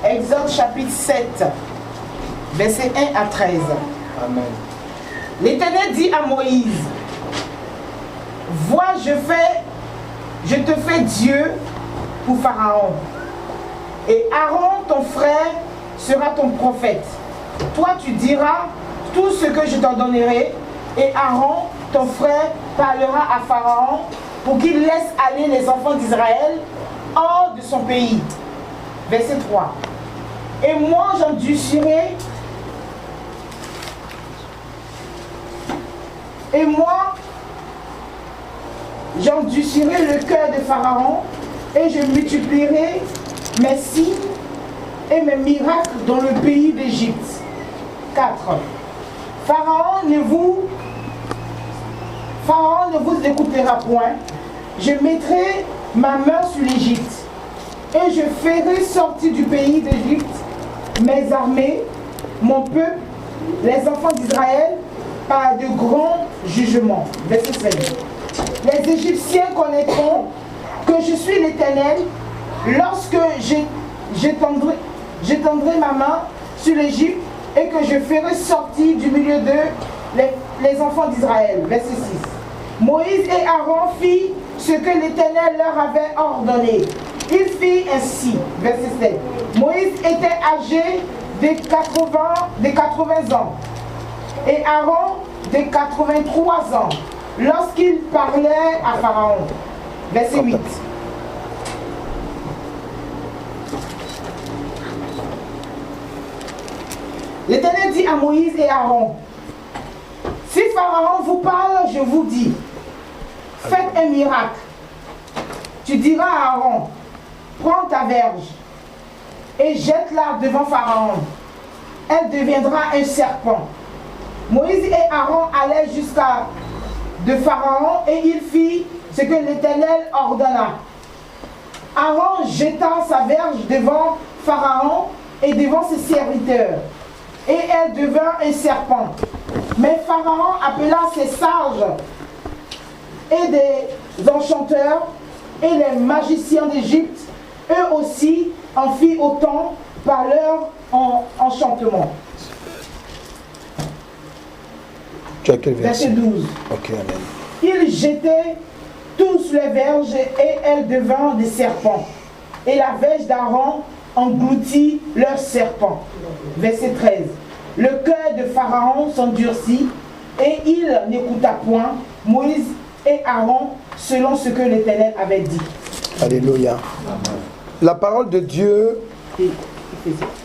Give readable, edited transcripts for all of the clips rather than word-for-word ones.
Exode chapitre 7, versets 1 à 13. Amen. L'Éternel dit à Moïse, vois, je te fais Dieu pour Pharaon. Et Aaron, ton frère, sera ton prophète. Toi, tu diras tout ce que je t'ordonnerai, et Aaron, ton frère, parlera à Pharaon pour qu'il laisse aller les enfants d'Israël hors de son pays. Verset 3. Et moi, j'endurcirai le cœur de Pharaon et je multiplierai mes signes et mes miracles dans le pays d'Égypte. 4. Pharaon ne vous écoutera point. Je mettrai ma main sur l'Égypte et je ferai sortir du pays d'Égypte mes armées, mon peuple, les enfants d'Israël, par de grands jugements. Verset 16. Les Égyptiens connaîtront que je suis l'Éternel lorsque j'étendrai ma main sur l'Égypte et que je ferai sortir du milieu d'eux les enfants d'Israël. Verset 6. Moïse et Aaron firent ce que l'Éternel leur avait ordonné. Ils firent ainsi. Verset 7. Moïse était âgé de 80 ans et Aaron de 83 ans lorsqu'il parlait à Pharaon. Verset 8. L'Éternel dit à Moïse et Aaron, si Pharaon vous parle, je vous dis, faites un miracle. Tu diras à Aaron, prends ta verge et jette-la devant Pharaon. Elle deviendra un serpent. Moïse et Aaron allèrent jusqu'à de Pharaon et il fit ce que l'Éternel ordonna. Aaron jeta sa verge devant Pharaon et devant ses serviteurs, et elle devint un serpent. Mais Pharaon appela ses sages et des enchanteurs et les magiciens d'Égypte, eux aussi en firent autant par leur enchantement. Tu as quel verset? Verset 12. Ok, amen. Ils jetaient tous les verges et elles devinrent des serpents. Et la verge d'Aaron engloutit leurs serpents. Verset 13. Le cœur de Pharaon s'endurcit et il n'écouta point Moïse et Aaron selon ce que l'Éternel avait dit. Alléluia. La parole de Dieu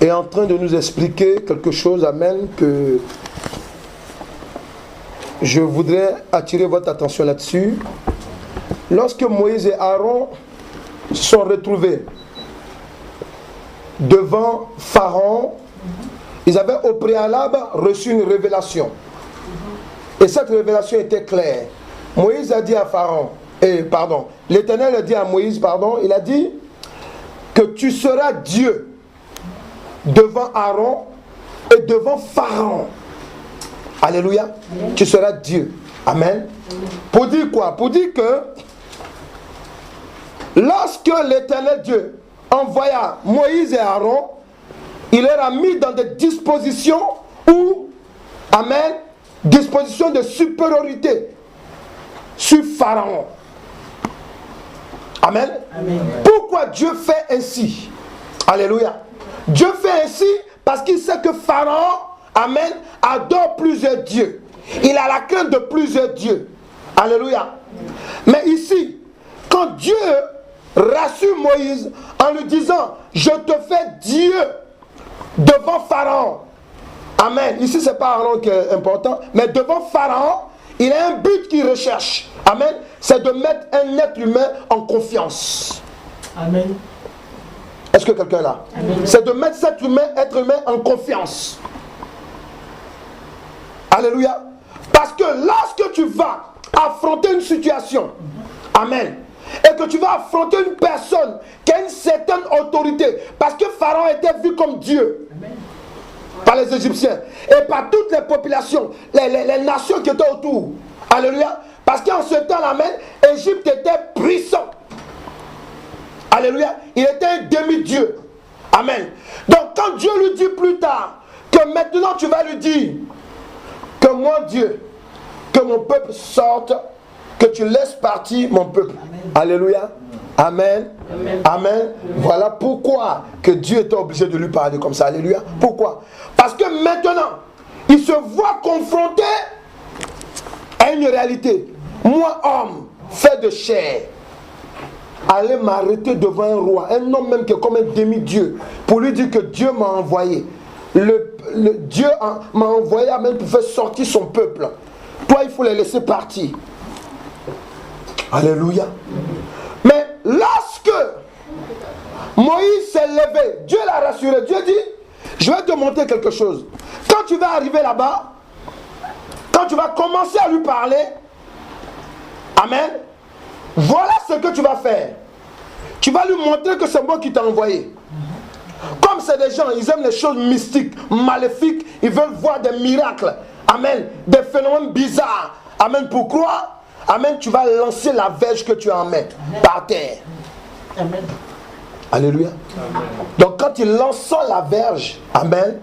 est en train de nous expliquer quelque chose, amen, que je voudrais attirer votre attention là-dessus. Lorsque Moïse et Aaron sont retrouvés devant Pharaon, ils avaient au préalable reçu une révélation. Et cette révélation était claire. Moïse a dit à Pharaon, l'Éternel a dit à Moïse, il a dit que tu seras Dieu devant Aaron et devant Pharaon. Alléluia. Amen. Tu seras Dieu. Amen. Pour dire quoi? Pour dire que lorsque l'Éternel Dieu envoya Moïse et Aaron, il leur a mis dans des dispositions où, amen, dispositions de supériorité sur Pharaon. Amen. Amen. Pourquoi Dieu fait ainsi? Alléluia. Dieu fait ainsi parce qu'il sait que Pharaon, amen, adore plusieurs dieux. Il a la crainte de plusieurs dieux. Alléluia. Mais ici, quand Dieu rassure Moïse en lui disant, je te fais Dieu devant Pharaon. Amen. Ici, ce n'est pas Aaron qui est important, mais devant Pharaon, il a un but qu'il recherche. Amen. C'est de mettre un être humain en confiance. Amen. Est-ce que quelqu'un est là? C'est de mettre cet être humain en confiance. Alléluia. Parce que lorsque tu vas affronter une situation, amen, et que tu vas affronter une personne qui a une certaine autorité, parce que Pharaon était vu comme Dieu, amen, par les Égyptiens et par toutes les populations, les nations qui étaient autour. Alléluia. Parce qu'en ce temps, amen, Égypte était puissant. Alléluia. Il était un demi-dieu. Amen. Donc quand Dieu lui dit plus tard que maintenant tu vas lui dire que moi Dieu, que mon peuple sorte, que tu laisses partir mon peuple. Amen. Alléluia. Amen. Amen. Amen. Voilà pourquoi que Dieu était obligé de lui parler comme ça. Alléluia. Pourquoi? Parce que maintenant, il se voit confronté à une réalité. Moi, homme, fait de chair, aller m'arrêter devant un roi, un homme même qui est comme un demi-dieu, pour lui dire que Dieu m'a envoyé. Dieu m'a envoyé même pour faire sortir son peuple. Toi, il faut les laisser partir. Alléluia. Mais lorsque Moïse s'est levé, Dieu l'a rassuré. Dieu dit, je vais te montrer quelque chose. Quand tu vas arriver là-bas, quand tu vas commencer à lui parler, amen, voilà ce que tu vas faire. Tu vas lui montrer que c'est moi qui t'ai envoyé. Comme c'est des gens, ils aiment les choses mystiques, maléfiques, ils veulent voir des miracles, amen, des phénomènes bizarres, amen, pour croire, amen, tu vas lancer la verge que tu as en main, par terre. Amen. Alléluia. Amen. Donc quand il lance la verge, amen,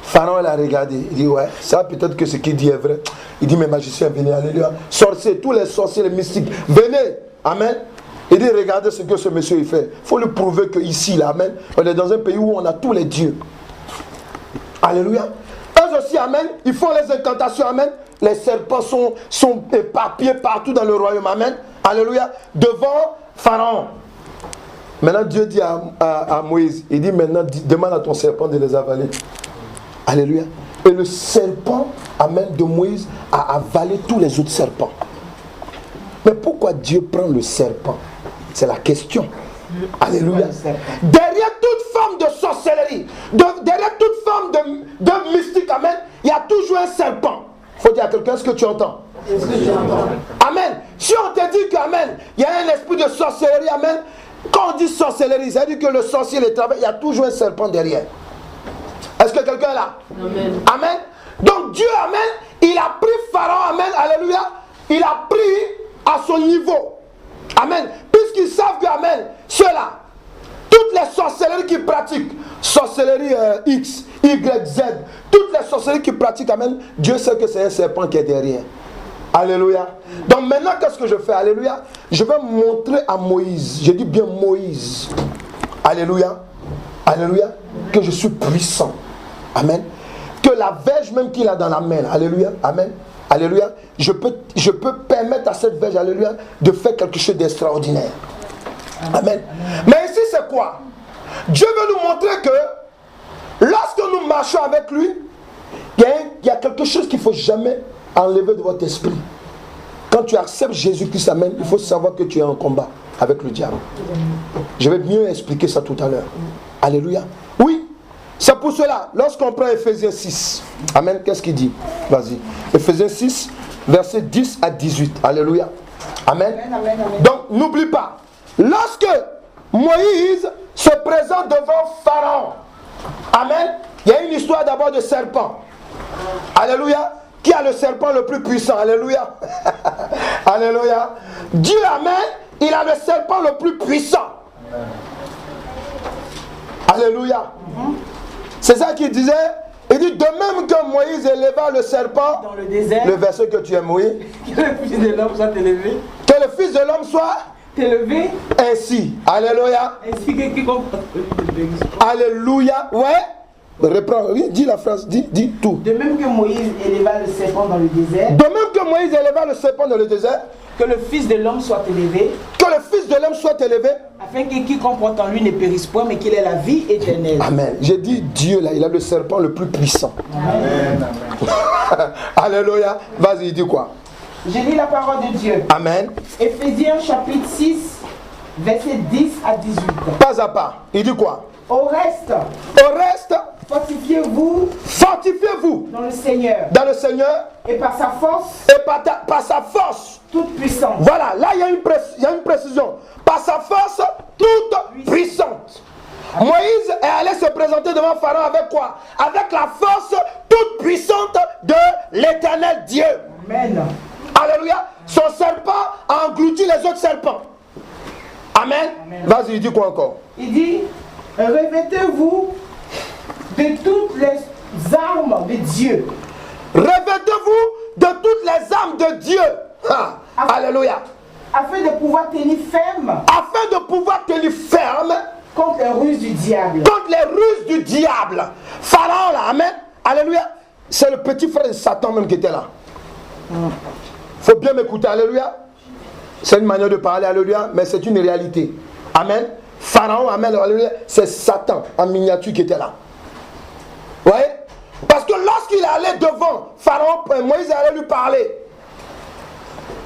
Pharaon l'a regardé, il dit ouais, ça peut-être que ce qu'il dit est vrai. Il dit mais magicien, venez, alléluia. Sorciers, tous les sorciers, les mystiques, venez, amen. Il dit regardez ce que ce monsieur il fait. Il faut lui prouver qu'ici, là, amen, on est dans un pays où on a tous les dieux. Alléluia. Eux aussi, amen, ils font les incantations, amen. Les serpents sont éparpillés partout dans le royaume, amen. Alléluia. Devant Pharaon. Maintenant Dieu dit à Moïse, il dit maintenant demande à ton serpent de les avaler. Alléluia. Et le serpent, amen, de Moïse a avalé tous les autres serpents. Mais pourquoi Dieu prend le serpent? C'est la question. Alléluia. Derrière toute forme de sorcellerie, derrière toute forme de mystique, amen, il y a toujours un serpent. Il faut dire à quelqu'un ce que tu entends. Est-ce que tu entends? Amen. Si on te dit qu'amen, il y a un esprit de sorcellerie, amen, quand on dit sorcellerie, ça veut dire que le sorcier, le travail, il y a toujours un serpent derrière. Est-ce que quelqu'un est là? Amen. Amen. Donc Dieu, amen, il a pris Pharaon, amen, alléluia, il a pris à son niveau. Amen. Puisqu'ils savent que, amen, ceux-là, toutes les sorcelleries qu'ils pratiquent, sorcellerie X, Y, Z, toutes les sorcelleries qu'ils pratiquent, amen, Dieu sait que c'est un serpent qui est derrière. Alléluia. Donc maintenant, qu'est-ce que je fais? Alléluia. Je vais montrer à Moïse, je dis bien Moïse, alléluia, alléluia, que je suis puissant. Amen. Que la verge même qu'il a dans la main, alléluia, amen. Alléluia, je peux permettre à cette verge, alléluia, de faire quelque chose d'extraordinaire. Amen. Mais ici c'est quoi? Dieu veut nous montrer que lorsque nous marchons avec lui, il y a quelque chose qu'il ne faut jamais enlever de votre esprit. Quand tu acceptes Jésus-Christ, amen, il faut savoir que tu es en combat avec le diable. Je vais mieux expliquer ça tout à l'heure. Alléluia. Oui. C'est pour cela, lorsqu'on prend Ephésiens 6, amen, qu'est-ce qu'il dit? Vas-y. Ephésiens 6, versets 10 à 18. Alléluia. Amen. Amen, amen, amen. Donc, n'oublie pas, lorsque Moïse se présente devant Pharaon, amen, il y a une histoire d'abord de serpent. Alléluia. Qui a le serpent le plus puissant? Alléluia. Alléluia. Dieu, amen, il a le serpent le plus puissant. Alléluia. C'est ça qu'il disait. Il dit de même que Moïse éleva le serpent dans le désert, le verset que tu aimes, oui. Que le fils de l'homme soit élevé. Que le fils de l'homme soit élevé. Ainsi. Alléluia. Ainsi que quiconque. Alléluia. Ouais. Reprends, oui, dis la phrase, dis tout. De même que Moïse éleva le serpent dans le désert. De même que Moïse éleva le serpent dans le désert. Que le fils de l'homme soit élevé. Que le fils de l'homme soit élevé. Afin que quiconque porte en lui ne périsse point, mais qu'il ait la vie éternelle. Amen. J'ai dit Dieu là, il a le serpent le plus puissant. Amen. Alléluia. Vas-y, dis quoi? Je lis la parole de Dieu. Amen. Ephésiens chapitre 6, versets 10 à 18. Pas à pas. Il dit quoi? Au reste, fortifiez-vous dans le Seigneur, et par sa force, toute puissante. Voilà, là il y a une précision. Par sa force toute puissante. Moïse est allé se présenter devant Pharaon avec quoi? Avec la force toute puissante de l'Éternel Dieu. Amen. Alléluia. Son serpent a englouti les autres serpents. Amen. Amen. Vas-y, il dit quoi encore? Il dit, Revêtez-vous de toutes les armes de Dieu. Revêtez-vous de toutes les armes de Dieu. Ah, alléluia. Afin de pouvoir tenir ferme. Afin de pouvoir tenir ferme. Contre les ruses du diable. Contre les ruses du diable. Pharaon là, amen. Alléluia. C'est le petit frère de Satan même qui était là. Faut bien m'écouter, alléluia. C'est une manière de parler, alléluia, mais c'est une réalité. Amen. Pharaon, amen, alléluia, c'est Satan en miniature qui était là. Vous voyez? Parce que lorsqu'il allait devant Pharaon, Moïse allait lui parler.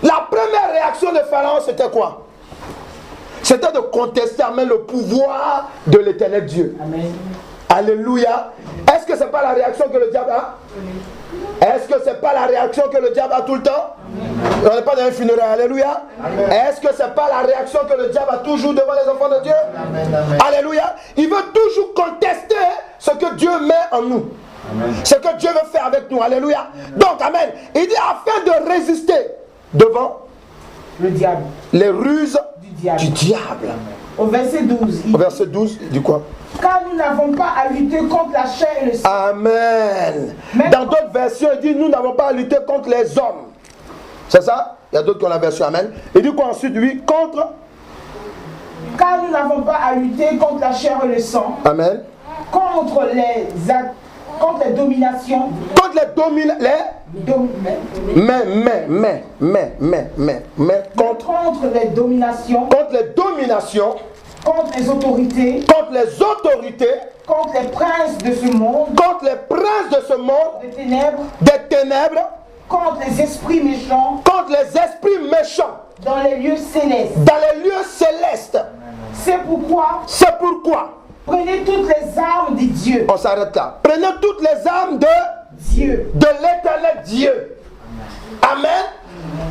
La première réaction de Pharaon, c'était quoi? C'était de contester, amen, le pouvoir de l'éternel Dieu. Amen. Alléluia. Est-ce que ce n'est pas la réaction que le diable a? Est-ce que ce n'est pas la réaction que le diable a tout le temps? On n'est pas dans un funéraire, alléluia. Est-ce que ce n'est pas la réaction que le diable a toujours devant les enfants de Dieu? Amen. Alléluia. Il veut toujours contester ce que Dieu met en nous. Amen. Ce que Dieu veut faire avec nous, alléluia. Donc, amen. Il dit afin de résister devant le diable, les ruses du diable. Au verset 12. Au verset 12, il dit quoi? Car nous n'avons pas à lutter contre la chair et le sang. Amen. Dans d'autres versions, il dit nous n'avons pas à lutter contre les hommes. C'est ça? Il y a d'autres qui ont la version Amen. Il dit quoi ensuite? Oui, contre. Car nous n'avons pas à lutter contre la chair et le sang. Amen. Contre les dominations. Contre les contre les dominations. Contre les dominations. Contre les autorités. Contre les autorités. Contre les princes de ce monde. Contre les princes de ce monde. Des ténèbres. Des ténèbres. Contre les esprits méchants. Contre les esprits méchants. Dans les lieux célestes. Dans les lieux célestes. C'est pourquoi. C'est pourquoi. Prenez toutes les armes de Dieu. On s'arrête là. Prenez toutes les armes de Dieu. De l'éternel Dieu. Amen.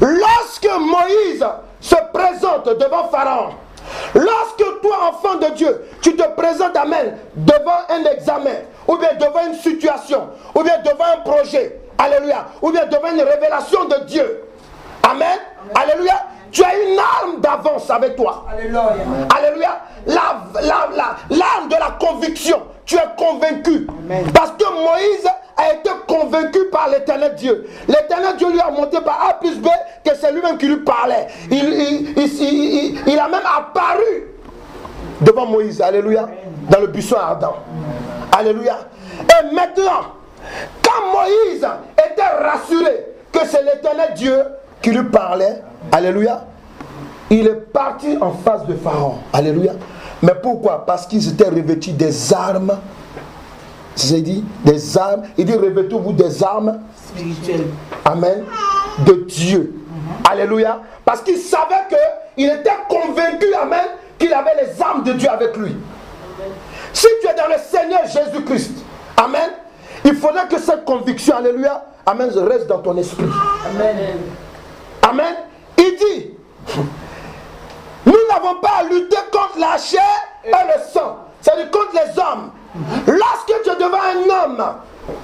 Lorsque Moïse se présente devant Pharaon, lorsque toi, enfant de Dieu, tu te présentes, amen, devant un examen, ou bien devant une situation, ou bien devant un projet, alléluia, ou bien devant une révélation de Dieu, amen, alléluia, tu as une arme d'avance avec toi. Alléluia. Alléluia. L'arme de la conviction. Tu es convaincu. Amen. Parce que Moïse a été convaincu par l'éternel Dieu. L'éternel Dieu lui a montré par A plus B que c'est lui-même qui lui parlait. Il a même apparu devant Moïse. Alléluia. Dans le buisson ardent. Alléluia. Et maintenant, quand Moïse était rassuré que c'est l'éternel Dieu qui lui parlait, alléluia, il est parti en face de Pharaon. Alléluia. Mais pourquoi? Parce qu'ils étaient revêtus des armes. C'est dit, des armes. Il dit revêtez-vous des armes spirituelles. Amen. De Dieu. Alléluia. Parce qu'il savait qu'il était convaincu, amen, qu'il avait les armes de Dieu avec lui. Amen. Si tu es dans le Seigneur Jésus-Christ, amen, il faudrait que cette conviction, alléluia, amen, reste dans ton esprit. Amen. Amen. Il dit, nous n'avons pas à lutter contre la chair et le sang, c'est-à-dire contre les hommes. Lorsque tu es devant un homme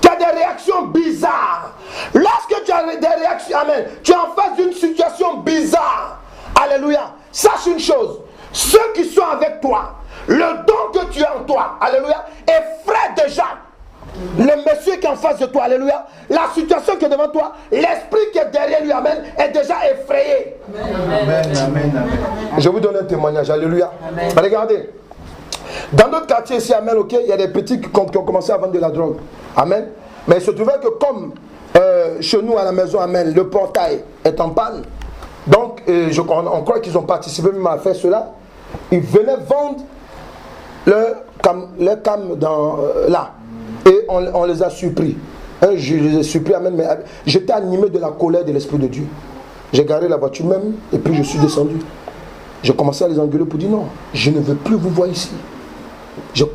qui a des réactions bizarres, lorsque tu as des réactions, amen, tu es en face d'une situation bizarre, alléluia, sache une chose, ceux qui sont avec toi, le don que tu as en toi, alléluia, effraie déjà le monsieur qui est en face de toi, alléluia, la situation qui est devant toi, l'esprit qui est derrière lui, amen, est déjà effrayé. Amen. Amen. Amen. Je vous donne un témoignage, alléluia. Amen. Regardez, dans notre quartier ici, amen, ok, il y a des petits qui ont commencé à vendre de la drogue, amen, mais il se trouvait que comme chez nous à la maison, amen, le portail est en panne, donc on croit qu'ils ont participé même à faire cela, ils venaient vendre le cam dans là. Et on les a surpris. Je les ai surpris, amen, mais j'étais animé de la colère de l'Esprit de Dieu. J'ai garé la voiture même, et puis je suis descendu. J'ai commencé à les engueuler pour dire non, je ne veux plus vous voir ici. J'ai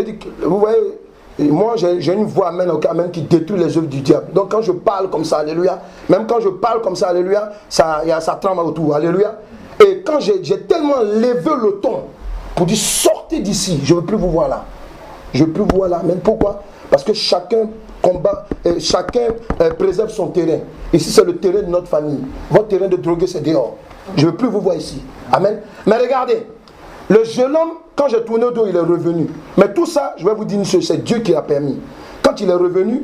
dit, vous voyez, moi j'ai une voix, amen, qui détruit les œuvres du diable. Donc quand je parle comme ça, alléluia, même quand je parle comme ça, alléluia, ça tremble autour, alléluia. Et quand j'ai tellement levé le ton pour dire sortez d'ici, je ne veux plus vous voir là. Je ne veux plus vous voir là. Mais pourquoi? Parce que chacun combat, chacun préserve son terrain. Ici, c'est le terrain de notre famille. Votre terrain de droguer, c'est dehors. Je ne veux plus vous voir ici. Amen. Mais regardez, le jeune homme quand j'ai tourné le dos, il est revenu. Mais tout ça, je vais vous dire une chose, c'est Dieu qui l'a permis. Quand il est revenu,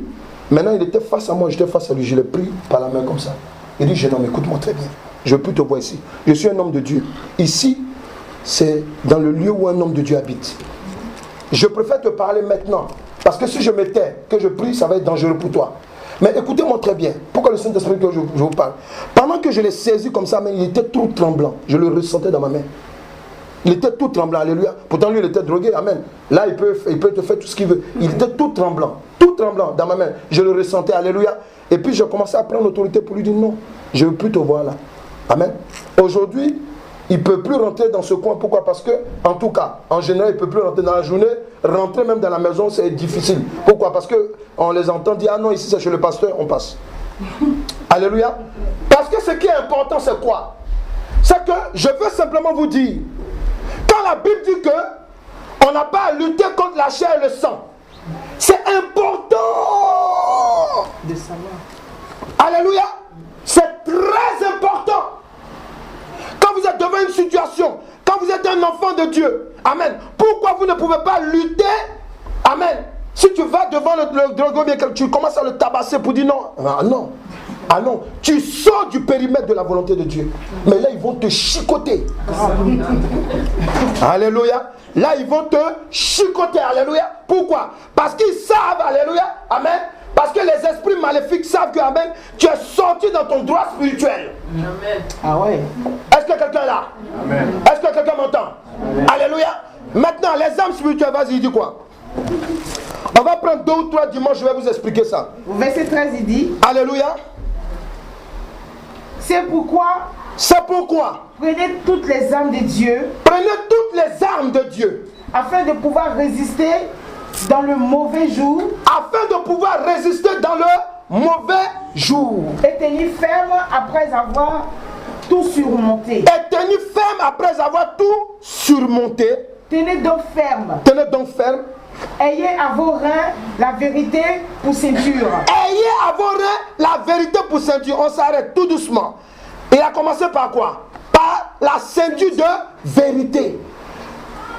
maintenant il était face à moi, j'étais face à lui, je l'ai pris par la main comme ça. Il dit, jeune homme, écoute-moi très bien. Je ne veux plus te voir ici. Je suis un homme de Dieu. Ici, c'est dans le lieu où un homme de Dieu habite. Je préfère te parler maintenant. Parce que si je me tais, que je prie, ça va être dangereux pour toi. Mais écoutez-moi très bien. Pourquoi le Saint-Esprit que je vous parle? Pendant que je l'ai saisi comme ça, mais il était tout tremblant. Je le ressentais dans ma main. Il était tout tremblant, alléluia. Pourtant lui il était drogué, amen. Là il peut te faire tout ce qu'il veut. Il était tout tremblant dans ma main. Je le ressentais, alléluia. Et puis je commençais à prendre l'autorité pour lui dire non, je ne veux plus te voir là. Amen. Aujourd'hui, il ne peut plus rentrer dans ce coin. Pourquoi? Parce que, en tout cas, en général, il ne peut plus rentrer dans la journée. Rentrer même dans la maison, c'est difficile. Pourquoi? Parce qu'on les entend dire, ah non, ici c'est chez le pasteur, on passe. Alléluia. Parce que ce qui est important, c'est quoi? C'est que je veux simplement vous dire, quand la Bible dit que on n'a pas à lutter contre la chair et le sang, c'est important De savoir. Alléluia. C'est très important. Quand vous êtes devant une situation, quand vous êtes un enfant de Dieu, amen, pourquoi vous ne pouvez pas lutter? Amen. Si tu vas devant le drogueur, bien que tu commences à le tabasser pour dire non, ah non, ah non, tu sors du périmètre de la volonté de Dieu. Mais là, ils vont te chicoter. Alléluia. Là, ils vont te chicoter. Alléluia. Pourquoi? Parce qu'ils savent, alléluia, amen. Parce que les esprits maléfiques savent que, amen, tu es sorti dans ton droit spirituel. Amen. Ah ouais. Est-ce que quelqu'un est là? Amen. Est-ce que quelqu'un m'entend? Alléluia. Maintenant, les âmes spirituelles, vas-y, il dit quoi? On va prendre 2 ou 3 dimanches, je vais vous expliquer ça. Au verset 13, il dit, alléluia. c'est pourquoi, prenez toutes les armes de Dieu, afin de pouvoir résister dans le mauvais jour, et tenir ferme après avoir tout surmonté. Tenez donc ferme. Ayez à vos reins la vérité pour ceinture. On s'arrête tout doucement. Il a commencé par quoi? Par la ceinture de vérité.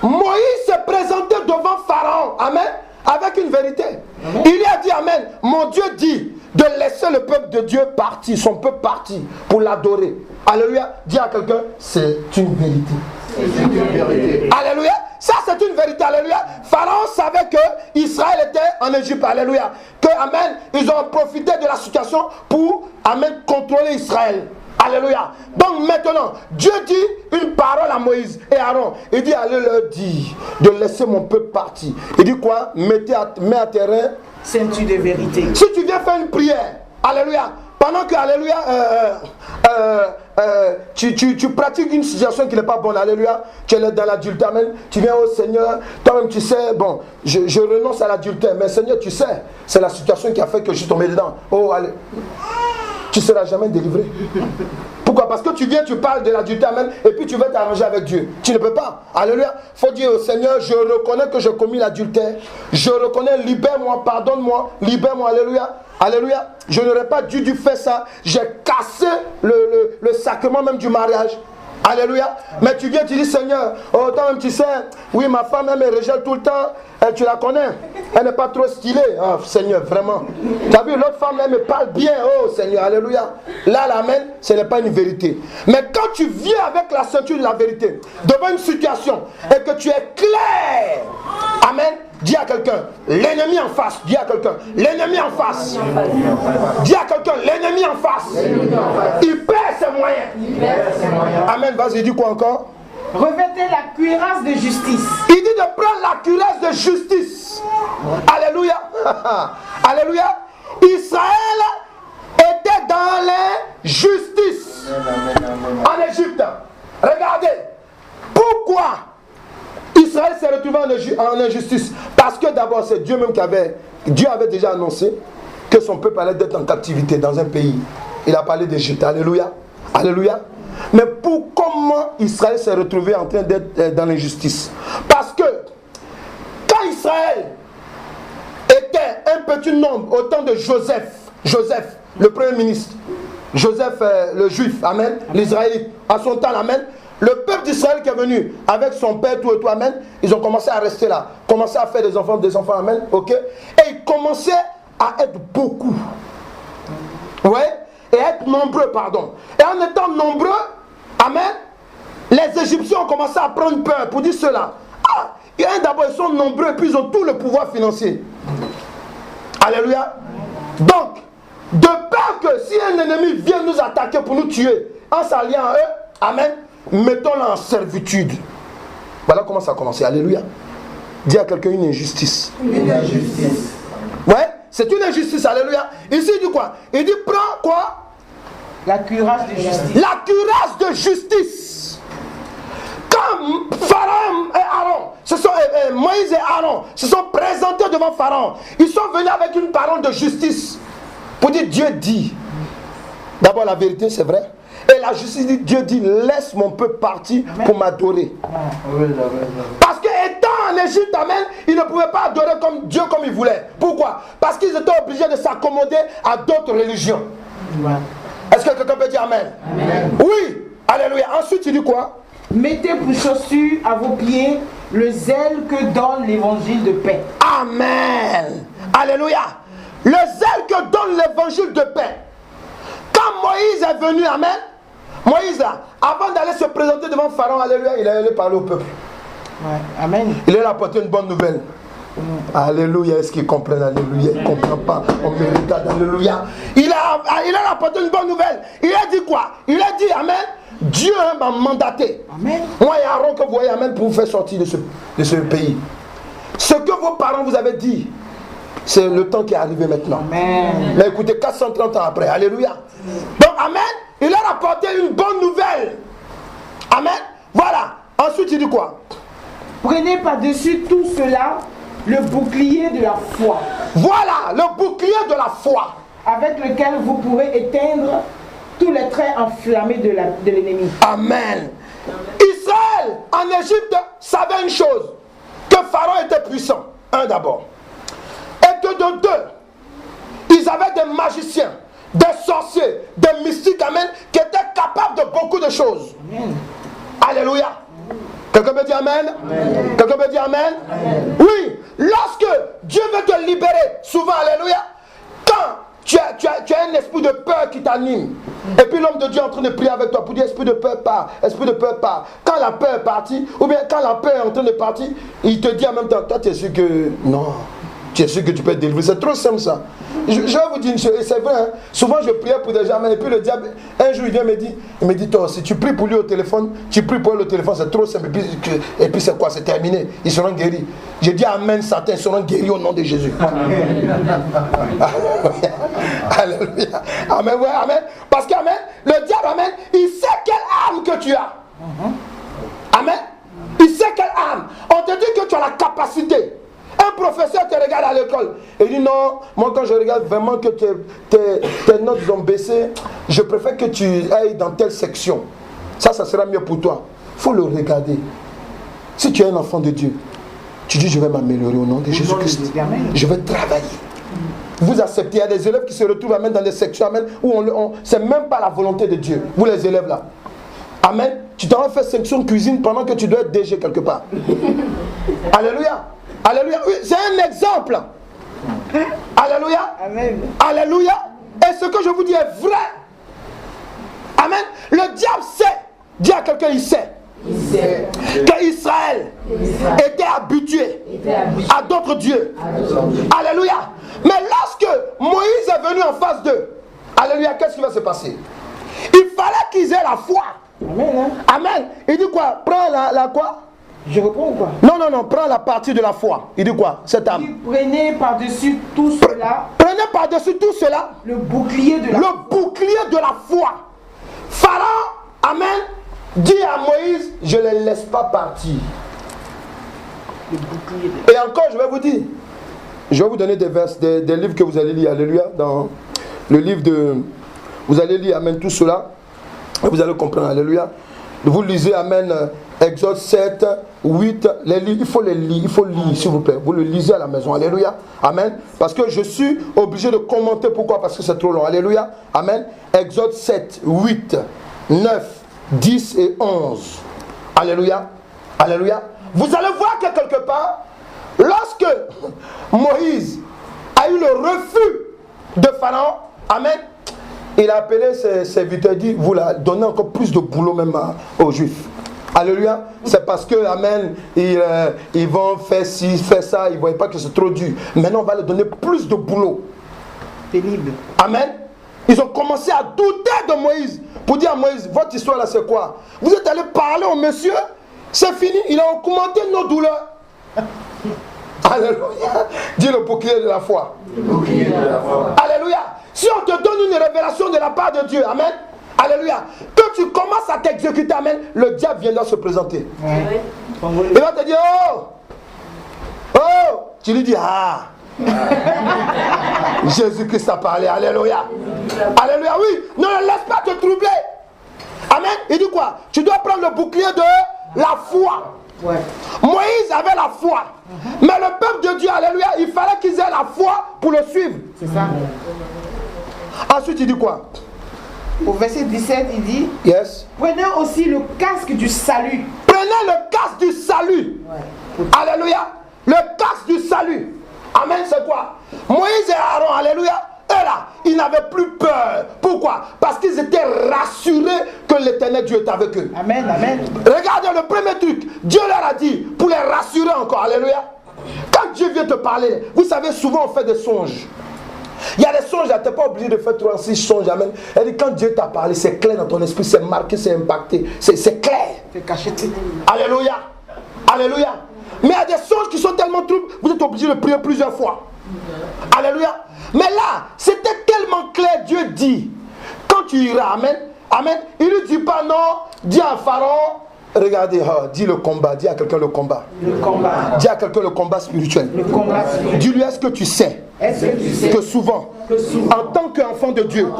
Moïse se présentait devant Pharaon, amen, avec une vérité. Amen. Il lui a dit, amen, mon Dieu dit de laisser le peuple de Dieu partir, son peuple partir pour l'adorer. Alléluia. Dis à quelqu'un, c'est une vérité. C'est une vérité. Alléluia. Ça c'est une vérité, alléluia. Pharaon savait que Israël était en Égypte, alléluia. Que, amen, ils ont profité de la situation pour, amen, contrôler Israël. Alléluia. Donc maintenant, Dieu dit une parole à Moïse et Aaron. Il dit, allez leur dire de laisser mon peuple partir. Il dit quoi? Mets à terrain ceinture de vérité. Si tu viens faire une prière, alléluia, pendant que, alléluia, tu pratiques une situation qui n'est pas bonne, alléluia, tu es dans l'adultère, amen, tu viens au Seigneur, toi-même tu sais, bon, je renonce à l'adultère, mais Seigneur, tu sais, c'est la situation qui a fait que je suis tombé dedans. Oh, allez, tu ne seras jamais délivré. Pourquoi? Parce que tu viens, tu parles de l'adultère, amen, et puis tu veux t'arranger avec Dieu. Tu ne peux pas. Alléluia. Il faut dire au Seigneur, je reconnais que j'ai commis l'adultère. Je reconnais, libère-moi, pardonne-moi, libère-moi, alléluia. Alléluia. Je n'aurais pas dû faire ça. J'ai cassé le sacrement même du mariage. Alléluia. Mais tu viens, tu dis, Seigneur, oh, toi-même tu sais, oui, ma femme, elle me rejette tout le temps. Tu la connais. Elle n'est pas trop stylée. Oh, Seigneur, vraiment. Tu as vu, l'autre femme, elle me parle bien. Oh, Seigneur, alléluia. Là, l'amen, ce n'est pas une vérité. Mais quand tu viens avec la ceinture de la vérité, devant une situation, et que tu es clair, amen, dis à quelqu'un, l'ennemi en face. Dis à quelqu'un, l'ennemi en face. Dis à quelqu'un, l'ennemi en face. Il perd ses moyens. Amen, vas-y, dis quoi encore? Revêtez la cuirasse de justice. Il dit de prendre la cuirasse de justice. Alléluia. Alléluia. Israël était dans l'injustice en Égypte. Regardez. Pourquoi Israël s'est retrouvé en injustice? Parce que d'abord c'est Dieu même Dieu avait déjà annoncé que son peuple allait être en captivité dans un pays. Il a parlé d'Égypte. Alléluia. Alléluia. Mais comment Israël s'est retrouvé en train d'être dans l'injustice? Parce que quand Israël était un petit nombre au temps de Joseph, le premier ministre, Joseph le juif, amen, l'Israélite, à son temps, amen, le peuple d'Israël qui est venu avec son père, tout et tout, amen, ils ont commencé à rester là, commencé à faire des enfants, amen, ok, et ils commençaient à être beaucoup, ouais, et être nombreux, pardon. Et en étant nombreux, amen, les Égyptiens ont commencé à prendre peur pour dire cela. Ah, d'abord ils sont nombreux et puis ils ont tout le pouvoir financier. Alléluia. Donc, de peur que si un ennemi vient nous attaquer pour nous tuer, en s'alliant à eux, amen, mettons-le en servitude. Voilà comment ça a commencé. Alléluia. Dis à quelqu'un une injustice. Une injustice. Ouais, c'est une injustice. Alléluia. Ici, il dit quoi? Il dit prends quoi? La cuirasse de justice. La cuirasse de justice. Comme Pharaon et Aaron, Moïse et Aaron se sont présentés devant Pharaon, ils sont venus avec une parole de justice pour dire Dieu dit. D'abord la vérité c'est vrai. Et la justice dit, Dieu dit laisse mon peuple partir pour m'adorer. Parce que étant en Égypte, amen, ils ne pouvaient pas adorer comme Dieu comme ils voulaient. Pourquoi? Parce qu'ils étaient obligés de s'accommoder à d'autres religions. Est-ce que quelqu'un peut dire amen? Amen. Oui. Alléluia. Ensuite il dit quoi? Mettez pour chaussure à vos pieds le zèle que donne l'évangile de paix. Amen. Alléluia. Le zèle que donne l'évangile de paix. Quand Moïse est venu, amen, Moïse, là, avant d'aller se présenter devant Pharaon, alléluia, il est allé parler au peuple. Ouais. Amen. Il est allé apporter une bonne nouvelle. Alléluia, est-ce qu'ils comprennent? Alléluia, ils ne comprennent pas. On me regarde, alléluia. Il a apporté une bonne nouvelle. Il a dit quoi? Il a dit, amen, Dieu m'a mandaté. Amen. Moi et Aaron que vous voyez, amen, pour vous faire sortir de ce pays. Ce que vos parents vous avaient dit, c'est le temps qui est arrivé maintenant. Amen. Mais écoutez, 430 ans après, alléluia. Donc, amen, il a apporté une bonne nouvelle. Amen. Voilà. Ensuite, il dit quoi? Prenez par-dessus tout cela le bouclier de la foi. Voilà, le bouclier de la foi. Avec lequel vous pourrez éteindre tous les traits enflammés de l'ennemi. Amen. Israël, en Égypte, savait une chose. Que Pharaon était puissant. Un d'abord. Et que de deux, ils avaient des magiciens, des sorciers, des mystiques, amen, qui étaient capables de beaucoup de choses. Amen. Alléluia. Quelqu'un peut dire amen? Amen. Quelqu'un peut dire amen? Amen. Oui, lorsque Dieu veut te libérer, souvent, alléluia, quand tu as un esprit de peur qui t'anime, et puis l'homme de Dieu est en train de prier avec toi pour dire esprit de peur part, esprit de peur part. Quand la peur est partie, ou bien quand la peur est en train de partir, il te dit en même temps, toi tu es sûr que non. Tu es sûr que tu peux être délivré. C'est trop simple ça. Je vais vous dire une chose, et c'est vrai, hein? Souvent je priais pour des gens, et puis le diable, un jour il vient me dire, toi, si tu pries pour lui au téléphone, tu pries pour lui au téléphone, c'est trop simple. Et puis c'est quoi? C'est terminé. Ils seront guéris. J'ai dit amen, Satan, ils seront guéris au nom de Jésus. Alléluia. Amen, ouais, amen. Parce qu'amen, le diable, amen, il sait quelle arme que tu as. Amen. Il sait quelle arme. On te dit que tu as la capacité. Un professeur te regarde à l'école et dit non, moi quand je regarde vraiment que tes notes ont baissé, je préfère que tu ailles dans telle section. Ça sera mieux pour toi. Il faut le regarder. Si tu es un enfant de Dieu, tu dis je vais m'améliorer au nom de Jésus-Christ. Je vais travailler. Vous acceptez, il y a des élèves qui se retrouvent amen, dans des sections amen, où c'est même pas la volonté de Dieu. Vous les élèves là. Amen. Tu t'en vas faire section cuisine pendant que tu dois être DG quelque part. Alléluia. Alléluia. Oui, c'est un exemple. Alléluia. Amen. Alléluia. Et ce que je vous dis est vrai. Amen. Le diable sait. Dis à quelqu'un, il sait. Que Israël était habitué à d'autres dieux. Alléluia. Mais lorsque Moïse est venu en face d'eux, alléluia, qu'est-ce qui va se passer? Il fallait qu'ils aient la foi. Amen. Hein? Amen. Il dit quoi? Prends la quoi? Je reprends ou quoi? Non, prends la partie de la foi. Il dit quoi? Cette âme. Prenez par-dessus tout cela. Prenez par-dessus tout cela. Le bouclier de la foi. Le bouclier de la foi. Pharaon, amen, dit à Moïse, je ne les laisse pas partir. Le bouclier de... Et encore, je vais vous dire, je vais vous donner des vers, des livres que vous allez lire, alléluia, dans le livre de... Vous allez lire, amen, tout cela, et vous allez comprendre, alléluia. Vous lisez, amen, Exode 7, 8, les livres, il faut lire, s'il vous plaît. Vous le lisez à la maison, alléluia, amen. Parce que je suis obligé de commenter, pourquoi? Parce que c'est trop long, alléluia, amen. Exode 7, 8, 9, 10 et 11. Alléluia. Alléluia. Vous allez voir que quelque part, lorsque Moïse a eu le refus de Pharaon, amen, il a appelé ses serviteurs et dit, vous là, donnez encore plus de boulot même aux Juifs. Alléluia. C'est parce que, amen, ils vont faire ci, faire ça, ils ne voyaient pas que c'est trop dur. Maintenant, on va leur donner plus de boulot. Pénible. Amen. Ils ont commencé à douter de Moïse. Pour dire à Moïse, votre histoire là c'est quoi? Vous êtes allé parler au monsieur, c'est fini, il a augmenté nos douleurs. Alléluia. Dis le bouclier de la foi. Le bouclier de la foi. Alléluia. Si on te donne une révélation de la part de Dieu, amen. Alléluia. Que tu commences à t'exécuter, amen, le diable viendra se présenter. Ouais. Il va te dire, oh, oh, tu lui dis, ah. Jésus-Christ a parlé, alléluia. Alléluia, oui. Ne laisse pas te troubler. Amen. Il dit quoi? Tu dois prendre le bouclier de la foi. Ouais. Moïse avait la foi. Mais le peuple de Dieu, alléluia, il fallait qu'ils aient la foi pour le suivre. C'est ça. Ensuite, il dit quoi? Au verset 17, il dit, Yes. prenez aussi le casque du salut. Prenez le casque du salut. Ouais. Alléluia. Le casque du salut. Amen, c'est quoi? Moïse et Aaron, alléluia, eux là, ils n'avaient plus peur. Pourquoi? Parce qu'ils étaient rassurés que l'éternel Dieu était avec eux. Amen, amen. Regardez le premier truc, Dieu leur a dit, pour les rassurer encore, alléluia. Quand Dieu vient te parler, vous savez, souvent on fait des songes. Il y a des songes, tu n'es pas obligé de faire 36 songes, amen. Elle dit, quand Dieu t'a parlé, c'est clair dans ton esprit, c'est marqué, c'est impacté, c'est clair. C'est caché. Alléluia. Alléluia. Mais il y a des songes qui sont tellement troubles, vous êtes obligé de prier plusieurs fois. Alléluia. Mais là, c'était tellement clair, Dieu dit, quand tu iras, amen, amen, il ne dit pas non, dis à Pharaon, regardez, dis le combat, dis à quelqu'un le combat. Le combat. Dis à quelqu'un le combat spirituel. Le combat spirituel. Dis-lui, est-ce que tu sais Est-ce que tu sais que souvent, en tant qu'enfant de Dieu,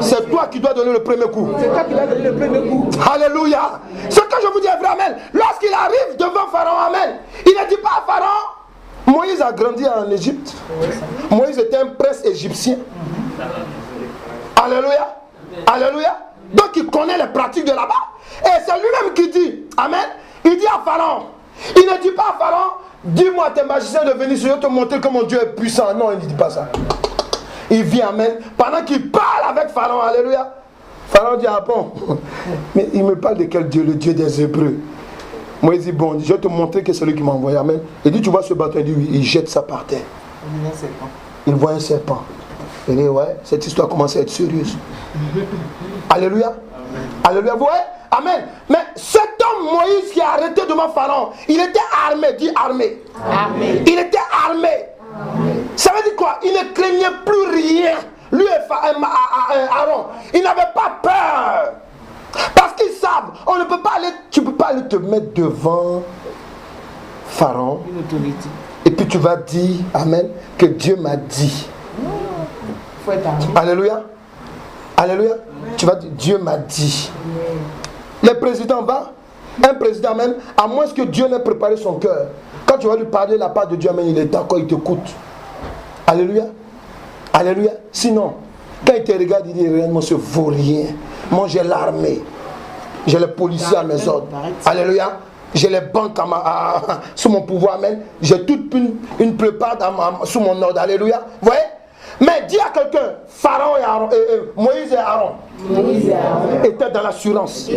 c'est toi qui dois donner le premier coup. c'est toi qui dois donner le premier coup. Alléluia. Ce que je vous dis est vrai, amen. Lorsqu'il arrive devant Pharaon, amen, il ne dit pas à Pharaon, Moïse a grandi en Égypte. Moïse était un prince égyptien. Alléluia. Alléluia. Donc il connaît les pratiques de là-bas. Et c'est lui-même qui dit, amen, il dit à Pharaon, il ne dit pas à Pharaon, dis-moi à tes magiciens de venir, je vais te montrer que mon Dieu est puissant. Non, il ne dit pas ça. Il vient, amen, pendant qu'il parle avec Pharaon, alléluia. Pharaon dit, ah bon, mais il me parle de quel Dieu? Le Dieu des Hébreux. Moïse dit, bon, je vais te montrer que c'est lui qui m'a envoyé, amen. Il dit, tu vois ce bâton? Il dit, oui, il jette ça par terre. Il voit un serpent. Il dit, ouais, cette histoire commence à être sérieuse. Alléluia. Alléluia, vous voyez? Amen. Mais cet homme Moïse qui a arrêté devant Pharaon, il était armé, dit armé. Armé. Il était armé. Armé. Ça veut dire quoi? Il ne craignait plus rien. Lui et Aaron, ils n'avaient pas peur. Parce qu'ils savent, on ne peut pas aller, tu ne peux pas aller te mettre devant Pharaon. Une autorité. Et puis tu vas dire, amen, que Dieu m'a dit. Faut être armé. Alléluia. Alléluia. Tu vas dire, Dieu m'a dit. Les présidents vont, un président même, à moins que Dieu n'ait préparé son cœur. Quand tu vas lui parler de la part de Dieu, amen, il est d'accord, il t'écoute. Alléluia. Alléluia. Sinon, quand il te regarde, il dit, réellement, ce vaut rien. Moi, j'ai l'armée. J'ai les policiers à mes ordres. Alléluia. J'ai les banques sous mon pouvoir, amen. J'ai toute une plupart sous mon ordre. Alléluia. Vous voyez? Mais dis à quelqu'un, Pharaon et Aaron, Moïse et Aaron, étaient dans l'assurance.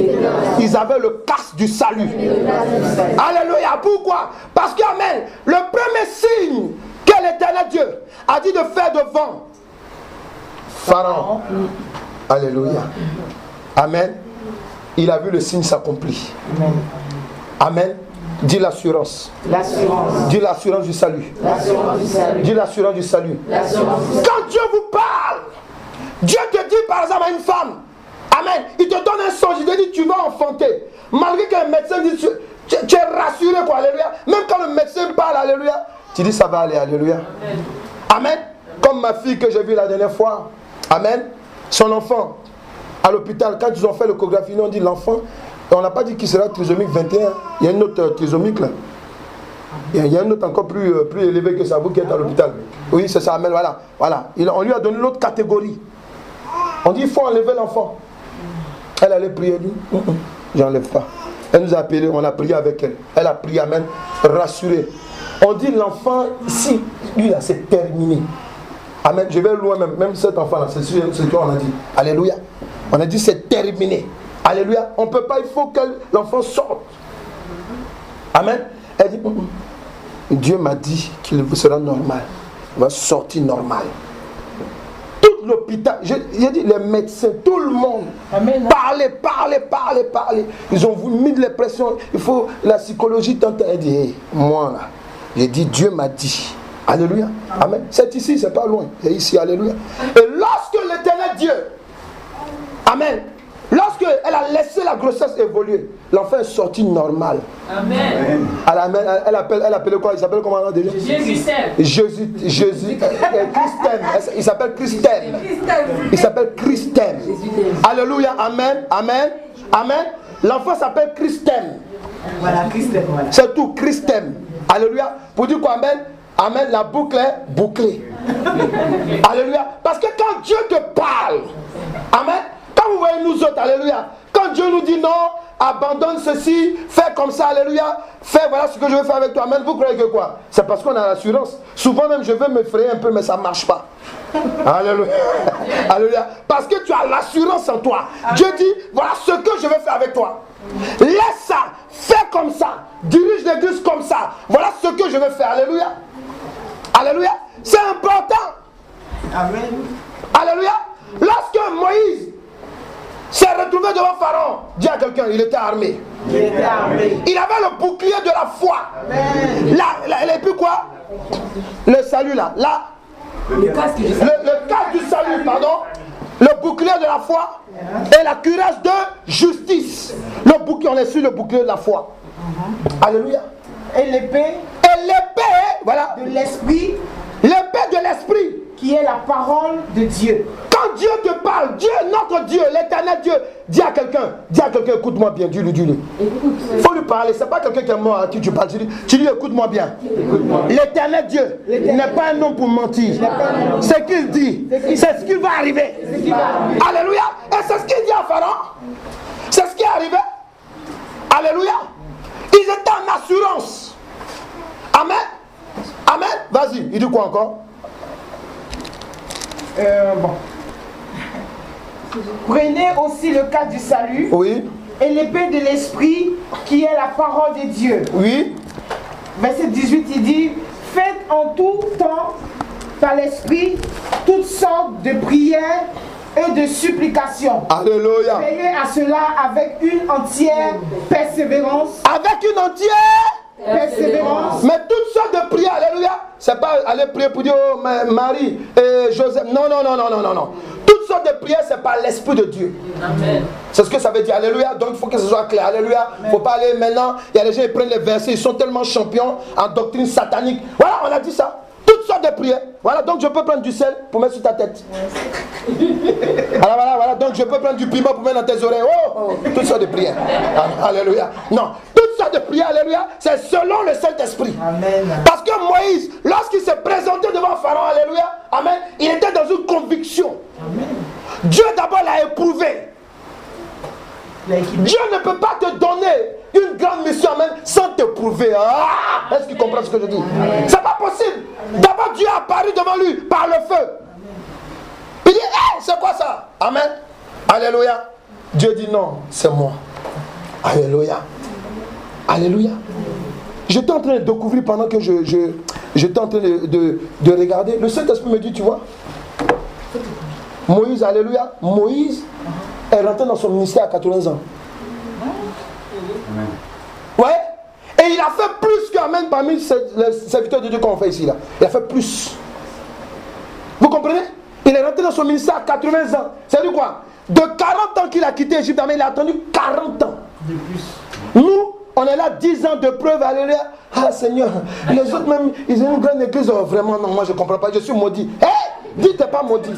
Ils avaient le casque du salut. Alléluia. Pourquoi? Parce que, amen, le premier signe que l'éternel Dieu a dit de faire devant Pharaon. Alléluia. Amen. Il a vu le signe s'accomplir. Amen. Dis l'assurance. L'assurance. Dis l'assurance du salut. L'assurance du salut. Dis l'assurance du salut. L'assurance du salut. Quand Dieu vous parle, Dieu te dit par exemple à une femme, amen, il te donne un songe, il te dit tu vas enfanter. Malgré qu'un médecin dit tu es rassuré quoi, alléluia. Même quand le médecin parle, alléluia, tu dis ça va aller, alléluia. Amen. Comme ma fille que j'ai vue la dernière fois, amen, son enfant, à l'hôpital, quand ils ont fait l'échographie, ils ont dit l'enfant, on n'a pas dit qu'il sera trisomique 21. Il y a une autre trisomique là. Il y a une autre encore plus élevée que ça, vous qui êtes à l'hôpital. Oui, c'est ça, mais voilà. On lui a donné l'autre catégorie. On dit il faut enlever l'enfant. Elle allait prier, elle dit, j'enlève pas. Elle nous a appelés, on a prié avec elle. Elle a prié, amen, rassurée. On dit l'enfant, si lui là, c'est terminé. Amen. Je vais loin même cet enfant là, c'est ce qu'on a dit. Alléluia. On a dit c'est terminé. Alléluia. On ne peut pas, il faut que l'enfant sorte. Amen. Elle dit, Dieu m'a dit qu'il sera normal. Il va sortir normal. Tout l'hôpital, j'ai dit les médecins, tout le monde, Amen. Parler. Ils ont mis de la pression. Il faut la psychologie tente. Elle dit, hey, moi là, j'ai dit Dieu m'a dit. Alléluia. Amen. C'est ici, c'est pas loin. C'est ici, alléluia. Et lorsque l'Éternel Dieu, Amen, lorsque elle a laissé la grossesse évoluer, l'enfant est sorti normal. Amen. Elle appelle quoi? Il s'appelle comment déjà? Jésus. Il s'appelle Christème. Il s'appelle Christème. Alléluia. Amen. L'enfant s'appelle Christème. Voilà, Christème. Voilà. C'est tout, Christème. Alléluia. Pour dire quoi? Amen. La boucle est bouclée. Alléluia. Parce que quand Dieu te parle, Amen. Quand vous voyez nous autres, alléluia, quand Dieu nous dit non, abandonne ceci, fais comme ça, alléluia, fais voilà ce que je veux faire avec toi, amen, vous croyez que quoi? C'est parce qu'on a l'assurance. Souvent même je veux m'effrayer un peu, mais ça ne marche pas. Alléluia. Alléluia. Parce que tu as l'assurance en toi. Dieu dit, voilà ce que je veux faire avec toi. Laisse ça, fais comme ça, dirige l'église comme ça. Voilà ce que je veux faire, alléluia. Alléluia. C'est important. Amen. Alléluia. Lorsque Moïse s'est retrouvé devant Pharaon, dis à quelqu'un, il était armé. Il avait le bouclier de la foi. Et puis quoi? Le salut là. Le casque du salut, pardon. Le bouclier de la foi et la cuirasse de justice. Le bouclier, on est sur le bouclier de la foi. Alléluia. Et l'épée. Voilà. De l'esprit. L'épée de l'esprit. Qui est la parole de Dieu. Quand Dieu te parle, Dieu, notre Dieu, l'éternel Dieu, dis à quelqu'un, écoute-moi bien, dis-lui. Il faut lui parler, c'est pas quelqu'un qui est mort à qui tu parles, tu dis écoute-moi bien. L'éternel Dieu n'est pas un homme pour mentir. C'est ce qu'il dit, c'est ce qui va arriver. Alléluia. Et c'est ce qu'il dit à Pharaon. C'est ce qui est arrivé. Alléluia. Ils étaient en assurance. Amen. Vas-y, il dit quoi encore? Bon. Prenez aussi le cas du salut. Oui. Et l'épée de l'esprit qui est la parole de Dieu. Oui. Verset 18, il dit, faites en tout temps par l'esprit toutes sortes de prières et de supplications. Alléluia. Veillez à cela avec une entière persévérance. Mais toutes sortes de prières, alléluia. C'est pas aller prier pour dire oh, Marie et Joseph. Non. Toutes sortes de prières, c'est par l'Esprit de Dieu. Amen. C'est ce que ça veut dire, alléluia. Donc il faut que ce soit clair, alléluia. Il ne faut pas aller maintenant. Il y a des gens qui prennent les versets, ils sont tellement champions en doctrine satanique. Voilà, on a dit ça. Toutes sortes de prières. Voilà, donc je peux prendre du sel pour mettre sur ta tête. Voilà. Donc je peux prendre du piment pour mettre dans tes oreilles. Oh, toutes sortes de prières. Alléluia. Non, toutes sortes de prières, alléluia, c'est selon le Saint-Esprit. Amen. Parce que Moïse, lorsqu'il s'est présenté devant Pharaon, alléluia, amen, il était dans une conviction. Amen. Dieu d'abord l'a éprouvé. Dieu ne peut pas te donner une grande mission, amen, sans t'éprouver. Est-ce qu'il comprend ce que je dis? C'est pas possible. D'abord Dieu est apparu devant lui par le feu. Il dit, hey, c'est quoi ça? Amen. Alléluia. Dieu dit non, c'est moi. Alléluia. Alléluia. J'étais en train de découvrir pendant que j'étais en train de regarder. Le Saint-Esprit me dit, tu vois, Moïse, alléluia, Moïse est rentré dans son ministère à 80 ans. Ouais. Et il a fait plus qu'amen parmi les serviteurs de Dieu qu'on fait ici. Là. Il a fait plus. Vous comprenez? Il est rentré dans son ministère à 80 ans. C'est-à-dire quoi? De 40 ans qu'il a quitté l'Égypte, il a attendu 40 ans. De plus. Nous, on est là 10 ans de preuve, alléluia. Ah Seigneur, les autres même, ils ont une grande église. Oh, vraiment, non, moi je ne comprends pas, je suis maudit. Hé, dis t'es pas maudit.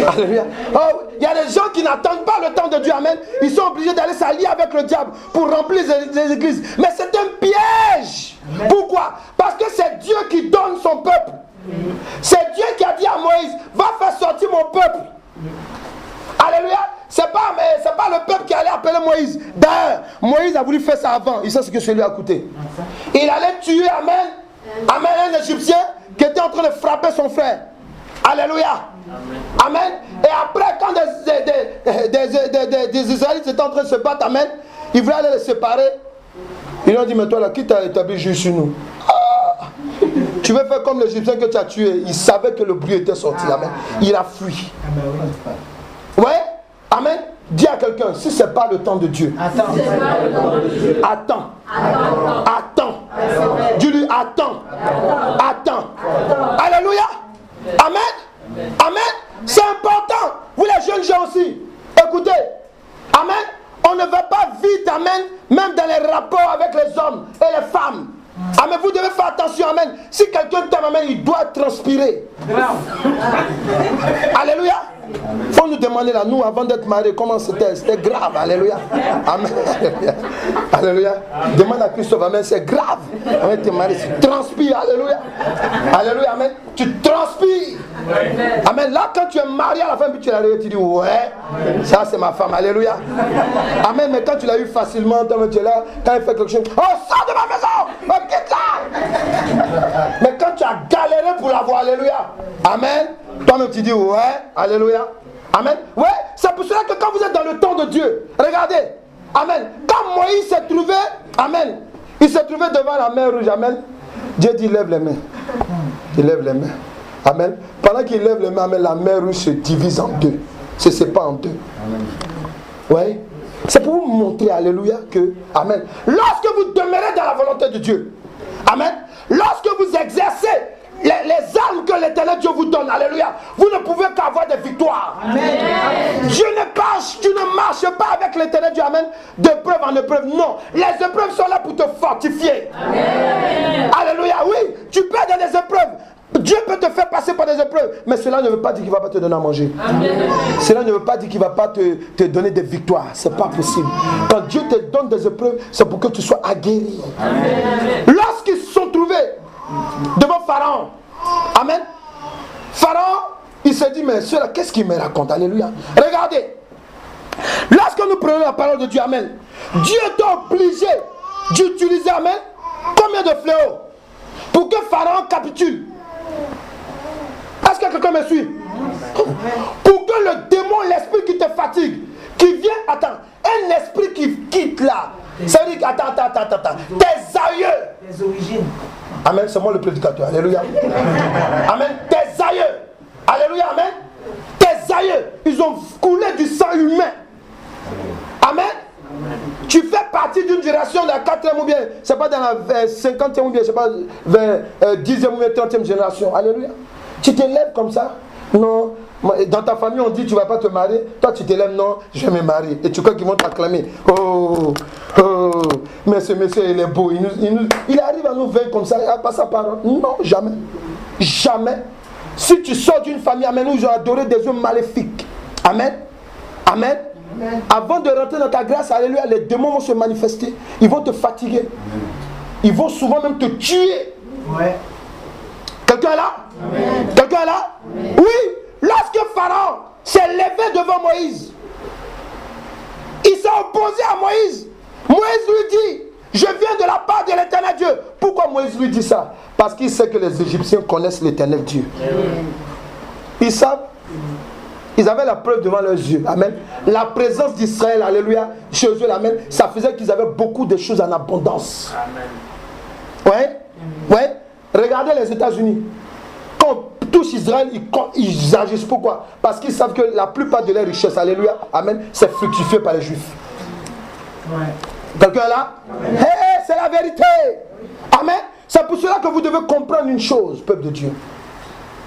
Alléluia. Oh, il y a des gens qui n'attendent pas le temps de Dieu, amen. Ils sont obligés d'aller s'allier avec le diable pour remplir les églises. Mais c'est un piège. Amen. Pourquoi? Parce que c'est Dieu qui donne son peuple. C'est Dieu qui a dit à Moïse, va faire sortir mon peuple. Alléluia. c'est pas le peuple qui allait appeler Moïse. D'ailleurs, Moïse a voulu faire ça avant. Il sait ce que ça lui a coûté. Il allait tuer, amen, un Égyptien qui était en train de frapper son frère. Alléluia. Amen. Et après, quand des Israélites étaient en train de se battre, amen, ils voulaient aller les séparer. Ils ont dit, mais toi là, qui t'a établi juge sur nous? Tu veux faire comme l'Égyptien que tu as tué. Il savait que le bruit était sorti. Amen. Il a fui. Ouais. Amen. Dis à quelqu'un, si ce n'est pas le temps de Dieu. Attends. Dis-lui, attends. Alléluia. Amen. C'est important. Vous les jeunes gens aussi. Écoutez. Amen. On ne va pas vite. Amen. Même dans les rapports avec les hommes et les femmes. Amen, vous devez faire attention, amen. Si quelqu'un t'aime, amen, il doit transpirer. Alléluia. Il faut nous demander là, nous, avant d'être mariés, comment c'était? C'était grave, alléluia. Amen. Alléluia. Demande à Christophe, amen, c'est grave. Amen, t'es marié, tu transpires, alléluia. Alléluia, amen. Tu transpires. Amen. Là, quand tu es marié à la fin, puis tu l'as réveillé, tu dis, ouais, ça c'est ma femme, alléluia. Amen, mais quand tu l'as eu facilement, tu es là, quand il fait quelque chose, oh, sors de ma maison, quitte là. Mais quand tu as galéré pour l'avoir, alléluia. Amen. Toi-même tu dis ouais, alléluia. Amen. Ouais, c'est pour cela que quand vous êtes dans le temps de Dieu, regardez. Amen. Quand Moïse s'est trouvé, amen, il s'est trouvé devant la mer rouge, amen. Dieu dit lève les mains. Il lève les mains. Amen. Pendant qu'il lève les mains, amen, la mer rouge se divise en deux. Se sépare en deux. Ouais. C'est pour vous montrer, alléluia, que, amen, lorsque vous demeurez dans la volonté de Dieu, amen, lorsque vous exercez les armes que l'Éternel Dieu vous donne, alléluia, vous ne pouvez qu'avoir des victoires. Amen. Dieu tu ne marches pas avec l'Éternel Dieu, amen, d'épreuve en épreuve. Non, les épreuves sont là pour te fortifier. Amen. Alléluia, oui, tu peux dans des épreuves. Dieu peut te faire passer par des épreuves, mais cela ne veut pas dire qu'il ne va pas te donner à manger. Amen. Cela ne veut pas dire qu'il ne va pas te donner des victoires. Ce n'est pas possible. Quand Dieu te donne des épreuves, c'est pour que tu sois aguerri. Lorsqu'ils se sont trouvés devant Pharaon, amen, Pharaon, il s'est dit, mais cela, qu'est-ce qu'il me raconte? Alléluia. Regardez, lorsque nous prenons la parole de Dieu, amen, Dieu est obligé d'utiliser, amen, combien de fléaux pour que Pharaon capitule? Est-ce que quelqu'un me suit? Pour que le démon, l'esprit qui te fatigue, qui vient, attends, un esprit qui quitte là, ça veut dire attends, tes aïeux, tes origines. Amen, c'est moi le prédicateur, alléluia. Amen, tes aïeux, alléluia, amen. Tes aïeux, ils ont coulé du sang humain. Amen. Tu fais partie d'une génération de la 4e ou bien, c'est pas dans la 50e ou bien, c'est pas 10e ou bien 30e génération. Alléluia. Tu te lèves comme ça? Non. Dans ta famille, on dit tu ne vas pas te marier. Toi, tu te lèves, non, je vais me marier. Et tu crois qu'ils vont t'acclamer. Oh, mais ce monsieur, il est beau. Il arrive à nous vaincre comme ça, à pas sa parole. Non, jamais. Jamais. Si tu sors d'une famille, amen, où ils ont adoré des hommes maléfiques. Amen. Amen. Amen. Avant de rentrer dans ta grâce, alléluia, les démons vont se manifester. Ils vont te fatiguer. Ils vont souvent même te tuer. Ouais. Quelqu'un est là? Amen. Quelqu'un est là? Amen. Oui. Lorsque Pharaon s'est levé devant Moïse, il s'est opposé à Moïse. Moïse lui dit, je viens de la part de l'Éternel Dieu. Pourquoi Moïse lui dit ça? Parce qu'il sait que les Égyptiens connaissent l'Éternel Dieu. Ils savent. Ils avaient la preuve devant leurs yeux. Amen. La présence d'Israël, alléluia, chez eux, amen, ça faisait qu'ils avaient beaucoup de choses en abondance. Amen. Ouais. Ouais. Regardez les États-Unis. Quand on touche Israël, ils agissent. Pourquoi? Parce qu'ils savent que la plupart de leurs richesses, alléluia, amen, c'est fructifié par les Juifs. Ouais. Quelqu'un est là? Hey, c'est la vérité. Amen. C'est pour cela que vous devez comprendre une chose, peuple de Dieu.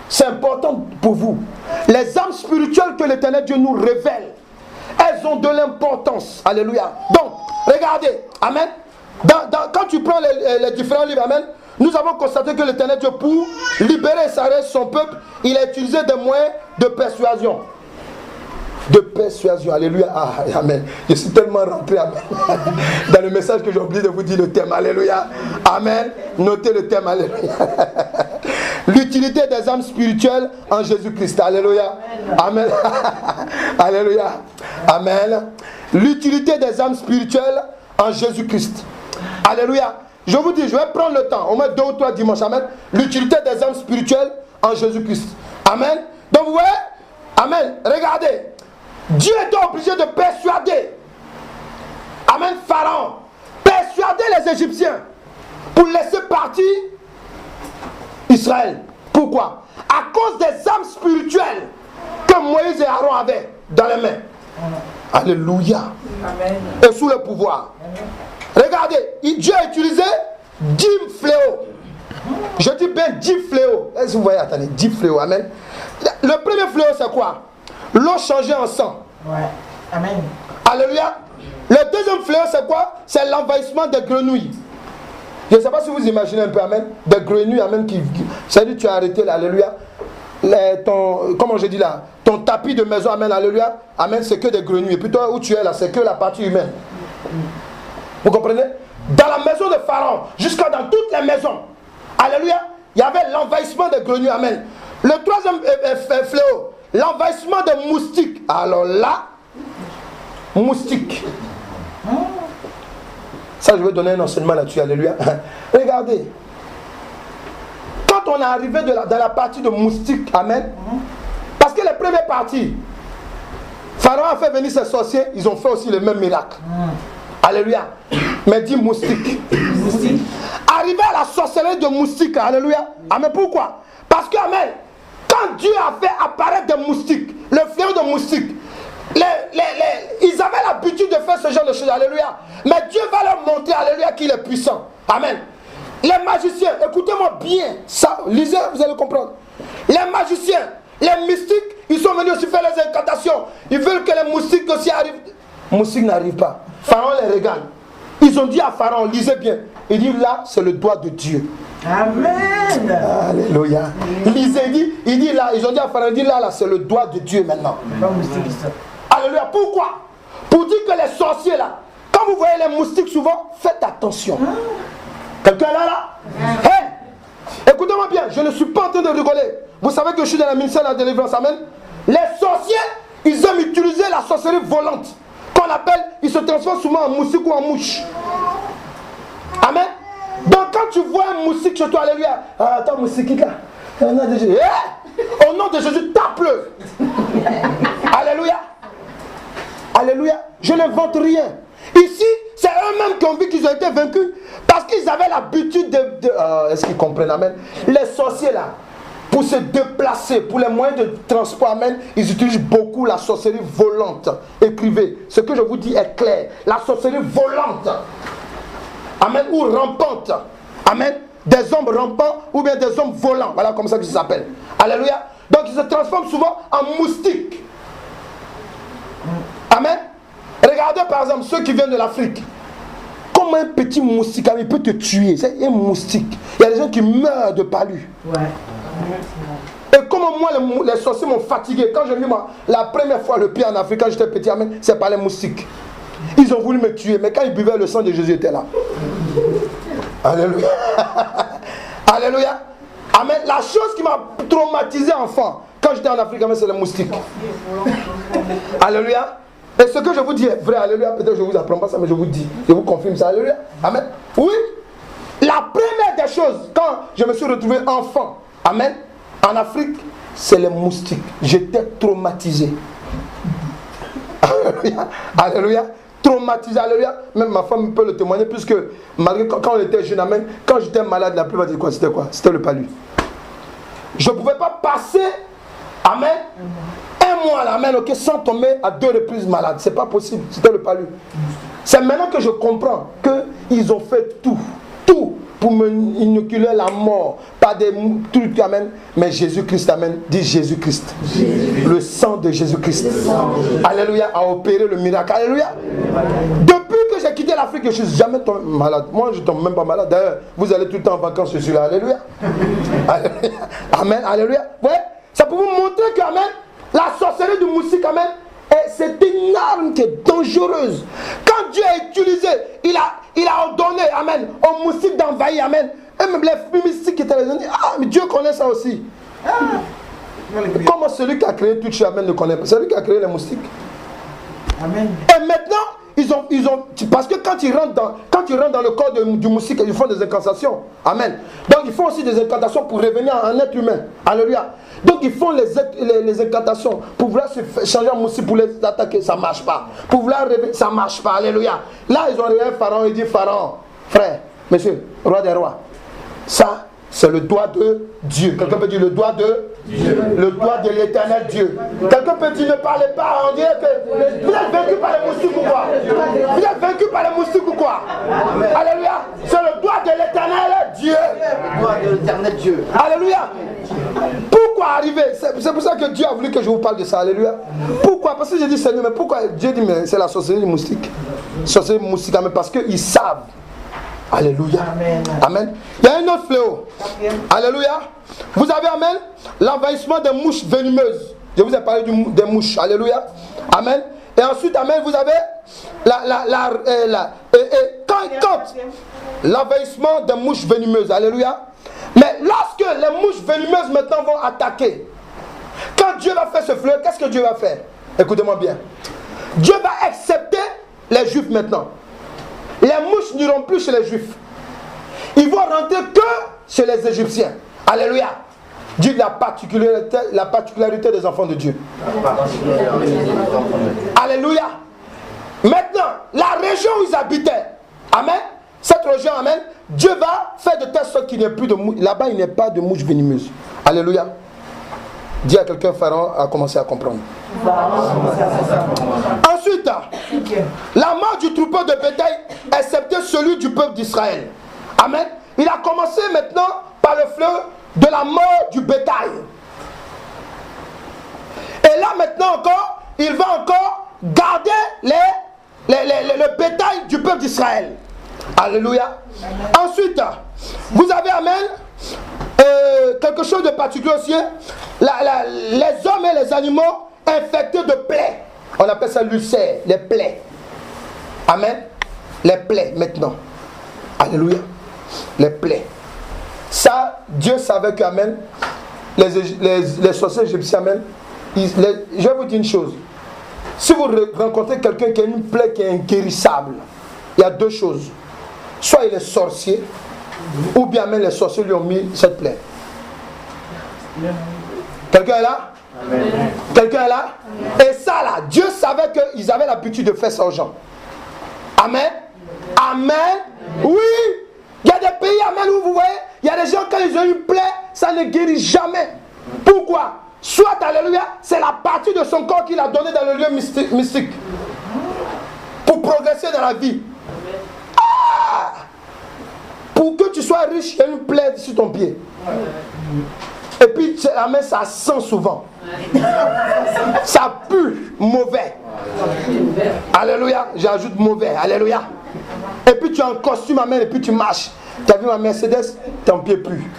C'est important pour vous. Les âmes spirituelles que l'Éternel Dieu nous révèle, elles ont de l'importance. Alléluia. Donc, regardez. Amen. Quand tu prends les différents livres, amen, nous avons constaté que l'Éternel Dieu, pour libérer son peuple, il a utilisé des moyens de persuasion. De persuasion, alléluia, amen. Je suis tellement rentré, amen, dans le message que j'ai oublié de vous dire le thème, alléluia, amen. Notez le thème, alléluia. L'utilité des âmes spirituelles en Jésus-Christ, alléluia, amen, alléluia, Amen. L'utilité des âmes spirituelles en Jésus-Christ. Alléluia. Je vous dis, je vais prendre le temps, au moins 2 ou 3 dimanches. Amen. L'utilité des âmes spirituelles en Jésus-Christ. Amen. Donc vous voyez, amen. Regardez. Dieu était obligé de persuader. Amen. Pharaon. Persuader les Égyptiens pour laisser partir Israël. Pourquoi? À cause des âmes spirituelles que Moïse et Aaron avaient dans les mains. Alléluia. Amen. Et sous le pouvoir. Amen. Regardez, Dieu a utilisé 10 fléaux. Je dis bien 10 fléaux. Est-ce que vous voyez? Attendez, 10 fléaux. Amen. Le premier fléau, c'est quoi? L'eau changée en sang. Ouais. Amen. Alléluia. Le deuxième fléau, c'est quoi? C'est l'envahissement des grenouilles. Je ne sais pas si vous imaginez un peu, amen. Des grenouilles, amen, c'est-à-dire tu as arrêté là, alléluia. Comment je dis là? Ton tapis de maison, amen, alléluia. Amen, c'est que des grenouilles. Et puis toi, où tu es là, c'est que la partie humaine. Vous comprenez? Dans la maison de Pharaon, jusqu'à dans toutes les maisons, alléluia, il y avait l'envahissement des grenouilles, amen. Le troisième fléau, l'envahissement des moustiques. Alors là, moustiques. Ça, je vais donner un enseignement là-dessus, alléluia. Regardez. Quand on est arrivé dans la partie de moustiques, amen. Parce que les premières parties, Pharaon a fait venir ses sorciers, ils ont fait aussi le même miracle. Alléluia. Mais dit moustiques. Arrivé à la sorcellerie de moustiques, alléluia. Amen. Pourquoi? Parce que, amen, quand Dieu a fait apparaître des moustiques, le fléau de moustiques, ils avaient l'habitude de faire ce genre de choses, alléluia. Mais Dieu va leur montrer, alléluia, qu'il est puissant. Amen. Les magiciens, écoutez-moi bien, ça, lisez, vous allez comprendre. Les magiciens, les mystiques, ils sont venus aussi faire les incantations. Ils veulent que les moustiques aussi arrivent. Les moustiques n'arrivent pas. Pharaon les regarde. Ils ont dit à Pharaon, lisez bien. Il dit là, c'est le doigt de Dieu. Amen. Alléluia. Lisez, il dit là, ils ont dit à Pharaon, il dit là, c'est le doigt de Dieu maintenant. Alléluia. Pourquoi? Pour dire que les sorciers là, quand vous voyez les moustiques souvent, faites attention. Quelqu'un là? Hey, écoutez-moi bien, je ne suis pas en train de rigoler. Vous savez que je suis dans la ministère de la délivrance, amen. Les sorciers, ils aiment utiliser la sorcellerie volante. Qu'on appelle, ils se transforment souvent en moustique ou en mouche. Amen. Donc quand tu vois un moustique chez toi, alléluia. Ah, attends, moustique là. Au nom de Jésus, au nom de Jésus, tape-le. Alléluia. Alléluia. Je n'invente rien. Ici, c'est eux-mêmes qui ont vu qu'ils ont été vaincus. Parce qu'ils avaient l'habitude de est-ce qu'ils comprennent, amen? Les sorciers là, pour se déplacer, pour les moyens de transport, amen, ils utilisent beaucoup la sorcellerie volante. Écrivez, ce que je vous dis est clair. La sorcellerie volante, amen, ou rampante, amen, des hommes rampants ou bien des hommes volants, voilà comme ça que ça s'appelle. Alléluia. Donc ils se transforment souvent en moustiques. Amen. Regardez par exemple ceux qui viennent de l'Afrique. Comment un petit moustique, il peut te tuer. C'est un moustique. Il y a des gens qui meurent de palu. Ouais. Et comment moi les sorciers m'ont fatigué. Quand j'ai mis la première fois le pied en Afrique, quand j'étais petit, amen, c'est par les moustiques. Ils ont voulu me tuer, mais quand ils buvaient le sang de Jésus, était là. Alléluia. Alléluia. Amen. La chose qui m'a traumatisé enfant, quand j'étais en Afrique, c'est les moustiques. Alléluia. Et ce que je vous dis est vrai, alléluia. Peut-être que je ne vous apprends pas ça, mais je vous dis. Je vous confirme ça, alléluia. Amen. Oui. La première des choses, quand je me suis retrouvé enfant, amen, en Afrique, c'est les moustiques. J'étais traumatisé. Alléluia. Alléluia. Traumatisé, alléluia. Même ma femme peut le témoigner, puisque malgré quand on était jeune, amen, quand j'étais malade, la plupart du quoi, c'était quoi? C'était le palu. Je ne pouvais pas passer, amen, un mois, amen, ok, sans tomber à 2 reprises malade. C'est pas possible, c'était le palu. C'est maintenant que je comprends qu'ils ont fait tout pour me inoculer la mort, pas des trucs, amen, mais Jésus-Christ, amen, dit Jésus-Christ. Le sang de Jésus-Christ. Alléluia, a opéré le miracle. Alléluia. Depuis que j'ai quitté l'Afrique, je ne suis jamais tombé malade. Moi, je ne tombe même pas malade. D'ailleurs, vous allez tout le temps en vacances, je suis là. Alléluia. Alléluia. Amen. Alléluia. Ouais. Ça pour vous montrer que, amen, la sorcellerie du moustique, amen, c'est une arme qui est dangereuse. Quand Dieu a utilisé, il a ordonné, amen, aux moustiques d'envahir, amen. Et même les mystiques qui étaient là, ils ont dit, ah, mais Dieu connaît ça aussi. Comment celui qui a créé tout chez amen ne connaît pas? C'est lui qui a créé les moustiques. Amen. Et maintenant, parce que quand ils rentrent dans le corps du moustique, ils font des incantations. Amen. Donc ils font aussi des incantations pour revenir en être humain. Alléluia. Donc ils font les incantations pour vouloir se changer en moustique pour les attaquer. Ça ne marche pas. Pour vouloir revenir, ça ne marche pas. Alléluia. Là, ils ont réveillé Pharaon. Il dit, Pharaon, frère, monsieur, roi des rois, ça, c'est le doigt de Dieu. Quelqu'un peut dire le doigt de Dieu. Le doigt de l'éternel Dieu. Quelqu'un peut dire ne parlez pas. On dirait que vous êtes vaincu par les moustiques ou quoi? Vous êtes vaincu par les moustiques ou quoi? Alléluia. C'est le doigt de l'éternel Dieu. Le doigt de l'éternel Dieu. Alléluia. Pourquoi arriver? C'est pour ça que Dieu a voulu que je vous parle de ça. Alléluia. Pourquoi? Parce que j'ai dit Seigneur, mais pourquoi Dieu dit mais c'est la sorcellerie des moustiques? Sorcellerie moustique, mais parce qu'ils savent. Alléluia. Amen. Amen. Il y a un autre fléau. Alléluia. Vous avez, amen, l'envahissement des mouches venimeuses. Je vous ai parlé des mouches. Alléluia. Amen. Et ensuite, amen, vous avez quand l'envahissement des mouches venimeuses. Alléluia. Mais lorsque les mouches venimeuses maintenant vont attaquer, quand Dieu va faire ce fléau, qu'est-ce que Dieu va faire? Écoutez-moi bien. Dieu va accepter les Juifs maintenant. Les mouches n'iront plus chez les Juifs. Ils vont rentrer que chez les Égyptiens. Alléluia. Dieu la particularité des enfants de Dieu. Alléluia. Maintenant, la région où ils habitaient, amen, cette région, amen, Dieu va faire de telle sorte qu'il n'y ait plus de mouches. Là-bas, il n'y a pas de mouches venimeuses. Alléluia. Dis à quelqu'un, Pharaon a commencé à comprendre. Ensuite, la mort du troupeau de bétail, excepté celui du peuple d'Israël. Amen. Il a commencé maintenant par le fléau de la mort du bétail. Et là maintenant encore, il va encore garder le bétail du peuple d'Israël. Alléluia. Ensuite, vous avez, amen, quelque chose de particulier aussi. Les hommes et les animaux infectés de plaies. On appelle ça l'ulcère, les plaies. Amen. Les plaies maintenant. Alléluia. Les plaies. Ça, Dieu savait que, amen, les sorciers égyptiens, amen, je vais vous dire une chose. Si vous rencontrez quelqu'un qui a une plaie qui est inguérissable, il y a deux choses. Soit il est sorcier, ou bien même les sorciers lui ont mis cette plaie. Quelqu'un est là? Amen. Quelqu'un est là? Amen. Et ça là, Dieu savait qu'ils avaient l'habitude de faire ça aux gens. Amen. Amen. Oui. Il y a des pays, amen, où vous voyez, il y a des gens quand ils ont une plaie, ça ne guérit jamais. Pourquoi? Soit, alléluia, c'est la partie de son corps qu'il a donné dans le lieu mystique. Pour progresser dans la vie. Ah! Pour que tu sois riche, il y a une plaie sur ton pied. Et puis, amen, ça sent souvent. Ça pue mauvais. Alléluia, j'ajoute mauvais. Alléluia. Et puis tu es en costume, amen, et puis tu marches. Tu as vu ma Mercedes, ton pied pue.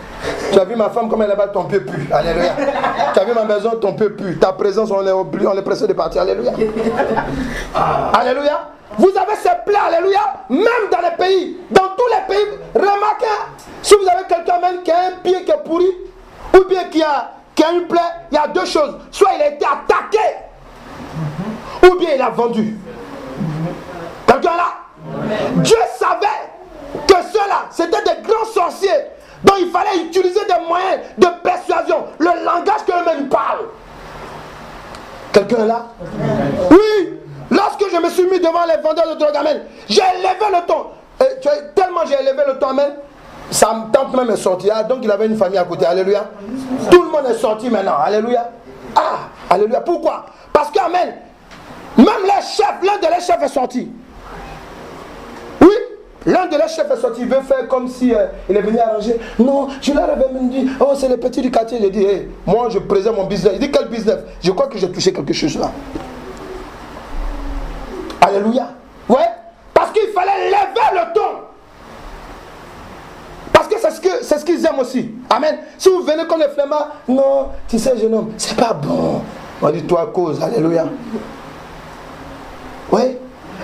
Tu as vu ma femme, comme elle est là, ton pied pue. Alléluia. Tu as vu ma maison, ton pied pue. Ta présence, on est pressé de partir. Alléluia. Alléluia. Vous avez ces plaies, alléluia, même dans les pays, dans tous les pays. Remarquez, si vous avez quelqu'un même qui a un pied qui est pourri, ou bien qui a une plaie, il y a deux choses. Soit il a été attaqué, ou bien il a vendu. Quelqu'un là? Dieu savait que ceux-là, c'était des grands sorciers. Donc il fallait utiliser des moyens de persuasion, le langage que eux-mêmes parlent. Quelqu'un là? Oui. Lorsque je me suis mis devant les vendeurs de drogue, amen, j'ai élevé le ton. Tellement j'ai élevé le ton, amen, sa tante même est sortie. Ah, donc il avait une famille à côté. Alléluia. Tout le monde est sorti maintenant. Alléluia. Ah, alléluia. Pourquoi? Parce que, amen, même les chefs, l'un de les chefs est sorti. Oui, l'un de les chefs est sorti. Il veut faire comme si il est venu arranger. Non, je leur avais même dit, oh, c'est les petits du quartier. J'ai dit, hey, moi je présente mon business. Il dit, quel business? Je crois que j'ai touché quelque chose là. Alléluia. Ouais. Parce qu'il fallait lever le ton. Parce que c'est ce qu'ils aiment aussi. Amen. Si vous venez comme les flemmards, non, tu sais, jeune homme, c'est pas bon. On dit, toi, cause. Alléluia. Oui.